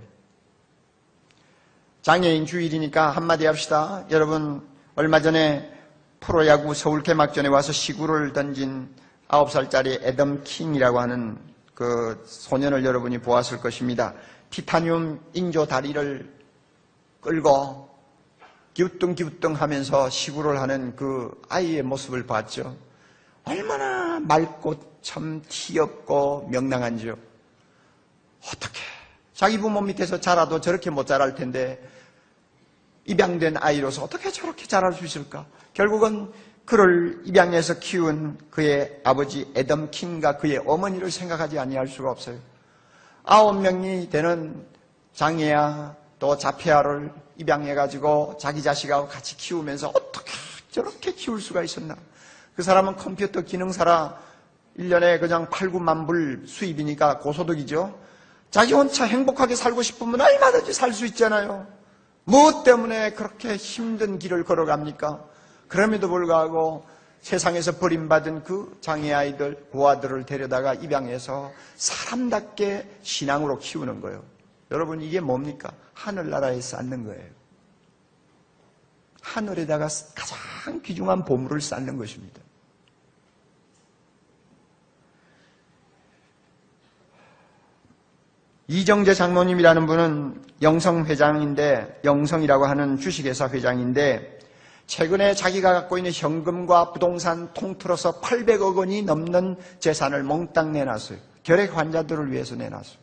장애인 주일이니까 한마디 합시다. 여러분 얼마 전에 프로야구 서울 개막전에 와서 시구를 던진 9살짜리 애덤 킹이라고 하는 그 소년을 여러분이 보았을 것입니다. 티타늄 인조 다리를 끌고 기우뚱기우뚱 하면서 시구를 하는 그 아이의 모습을 봤죠. 얼마나 맑고 참 티없고 명랑한지요. 어떻게 자기 부모 밑에서 자라도 저렇게 못 자랄 텐데 입양된 아이로서 어떻게 저렇게 자랄 수 있을까? 결국은 그를 입양해서 키운 그의 아버지 애덤 킹과 그의 어머니를 생각하지 아니할 수가 없어요. 9명이 되는 장애아 또 자폐아를 입양해가지고 자기 자식하고 같이 키우면서 어떻게 저렇게 키울 수가 있었나? 그 사람은 컴퓨터 기능사라 1년에 그냥 8, 9만 불 수입이니까 고소득이죠. 자기 혼자 행복하게 살고 싶으면 얼마든지 살 수 있잖아요. 무엇 때문에 그렇게 힘든 길을 걸어갑니까? 그럼에도 불구하고 세상에서 버림받은 그 장애아이들, 고아들을 데려다가 입양해서 사람답게 신앙으로 키우는 거예요. 여러분 이게 뭡니까? 하늘나라에 쌓는 거예요. 하늘에다가 가장 귀중한 보물을 쌓는 것입니다. 이정재 장로님이라는 분은 영성회장인데, 영성이라고 하는 주식회사 회장인데 최근에 자기가 갖고 있는 현금과 부동산 통틀어서 800억 원이 넘는 재산을 몽땅 내놨어요. 결핵 환자들을 위해서 내놨어요.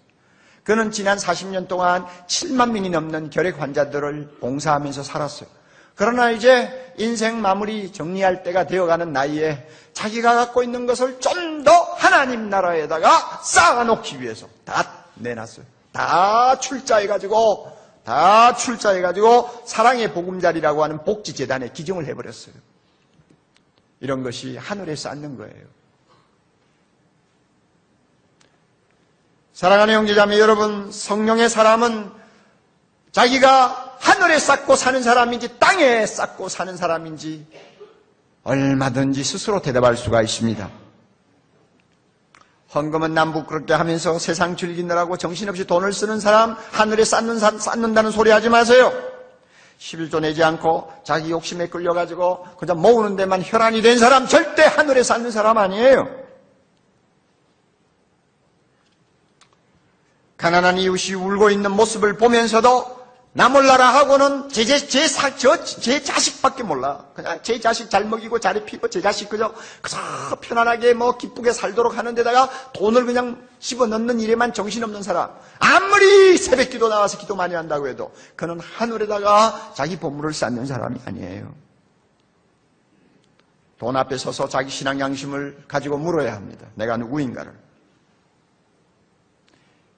그는 지난 40년 동안 7만 명이 넘는 결핵 환자들을 봉사하면서 살았어요. 그러나 이제 인생 마무리 정리할 때가 되어가는 나이에 자기가 갖고 있는 것을 좀 더 하나님 나라에다가 쌓아놓기 위해서 다 내놨어요. 다 출자해가지고 사랑의 보금자리라고 하는 복지재단에 기증을 해버렸어요. 이런 것이 하늘에 쌓는 거예요. 사랑하는 형제자매 여러분, 성령의 사람은 자기가 하늘에 쌓고 사는 사람인지 땅에 쌓고 사는 사람인지 얼마든지 스스로 대답할 수가 있습니다. 헌금은 남북 그렇게 하면서 세상 즐기느라고 정신없이 돈을 쓰는 사람, 하늘에 쌓는다는 소리 하지 마세요. 11조 내지 않고 자기 욕심에 끌려가지고 그냥 모으는 데만 혈안이 된 사람, 절대 하늘에 쌓는 사람 아니에요. 가난한 이웃이 울고 있는 모습을 보면서도 나 몰라라 하고는 제 자식밖에 몰라. 그냥 제 자식 잘 먹이고 잘 입히고 제 자식 그저 편안하게 기쁘게 살도록 하는 데다가 돈을 그냥 집어넣는 일에만 정신없는 사람. 아무리 새벽기도 나와서 기도 많이 한다고 해도 그는 하늘에다가 자기 보물을 쌓는 사람이 아니에요. 돈 앞에 서서 자기 신앙 양심을 가지고 물어야 합니다. 내가 누구인가를.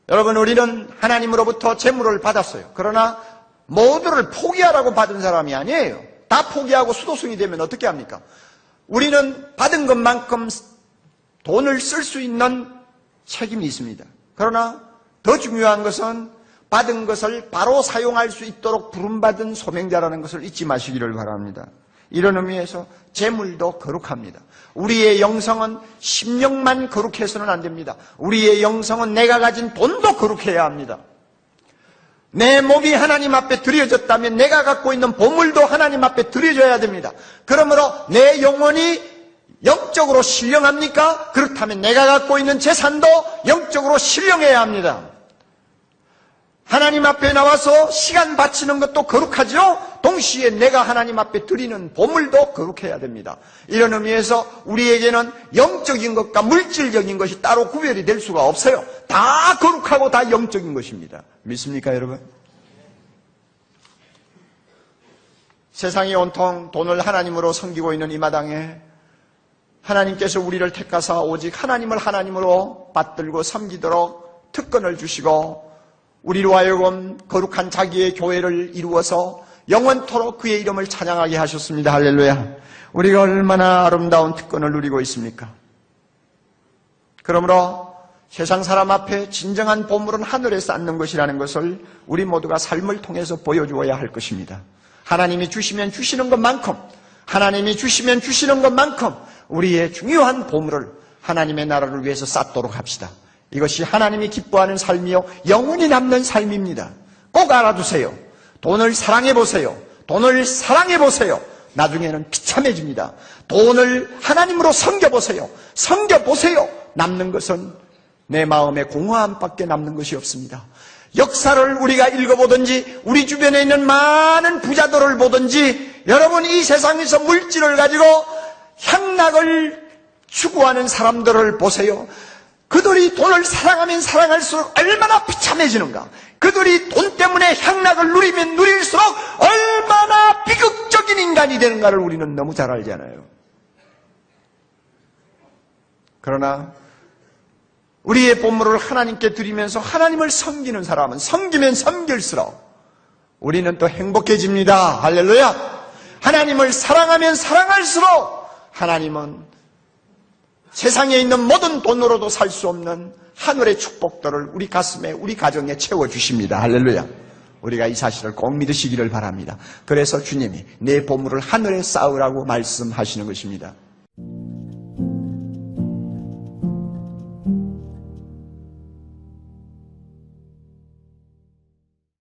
여러분, 우리는 하나님으로부터 재물을 받았어요. 그러나 모두를 포기하라고 받은 사람이 아니에요. 다 포기하고 수도승이 되면 어떻게 합니까? 우리는 받은 것만큼 돈을 쓸 수 있는 책임이 있습니다. 그러나 더 중요한 것은 받은 것을 바로 사용할 수 있도록 부름받은 소명자라는 것을 잊지 마시기를 바랍니다. 이런 의미에서 재물도 거룩합니다. 우리의 영성은 심령만 거룩해서는 안 됩니다. 우리의 영성은 내가 가진 돈도 거룩해야 합니다. 내 몸이 하나님 앞에 드려졌다면 내가 갖고 있는 보물도 하나님 앞에 드려져야 됩니다. 그러므로 내 영혼이 영적으로 신령합니까? 그렇다면 내가 갖고 있는 재산도 영적으로 신령해야 합니다. 하나님 앞에 나와서 시간 바치는 것도 거룩하죠? 동시에 내가 하나님 앞에 드리는 보물도 거룩해야 됩니다. 이런 의미에서 우리에게는 영적인 것과 물질적인 것이 따로 구별이 될 수가 없어요. 다 거룩하고 다 영적인 것입니다. 믿습니까, 여러분? 세상이 온통 돈을 하나님으로 섬기고 있는 이 마당에 하나님께서 우리를 택하사 오직 하나님을 하나님으로 받들고 섬기도록 특권을 주시고 우리로 하여금 거룩한 자기의 교회를 이루어서 영원토록 그의 이름을 찬양하게 하셨습니다. 할렐루야. 우리가 얼마나 아름다운 특권을 누리고 있습니까? 그러므로 세상 사람 앞에 진정한 보물은 하늘에 쌓는 것이라는 것을 우리 모두가 삶을 통해서 보여주어야 할 것입니다. 하나님이 주시면 주시는 것만큼, 하나님이 주시면 주시는 것만큼 우리의 중요한 보물을 하나님의 나라를 위해서 쌓도록 합시다. 이것이 하나님이 기뻐하는 삶이요 영원히 남는 삶입니다. 꼭 알아두세요. 돈을 사랑해보세요. 돈을 사랑해보세요. 나중에는 비참해집니다. 돈을 하나님으로 섬겨보세요. 섬겨보세요. 남는 것은 내 마음의 공허함밖에 남는 것이 없습니다. 역사를 우리가 읽어보든지 우리 주변에 있는 많은 부자들을 보든지 여러분 이 세상에서 물질을 가지고 향락을 추구하는 사람들을 보세요. 그들이 돈을 사랑하면 사랑할수록 얼마나 비참해지는가. 그들이 돈 때문에 향락을 누리면 누릴수록 얼마나 비극적인 인간이 되는가를 우리는 너무 잘 알잖아요. 그러나 우리의 보물을 하나님께 드리면서 하나님을 섬기는 사람은 섬기면 섬길수록 우리는 또 행복해집니다. 할렐루야. 하나님을 사랑하면 사랑할수록 하나님은 세상에 있는 모든 돈으로도 살 수 없는 하늘의 축복들을 우리 가슴에 우리 가정에 채워주십니다. 할렐루야. 우리가 이 사실을 꼭 믿으시기를 바랍니다. 그래서 주님이 내 보물을 하늘에 쌓으라고 말씀하시는 것입니다.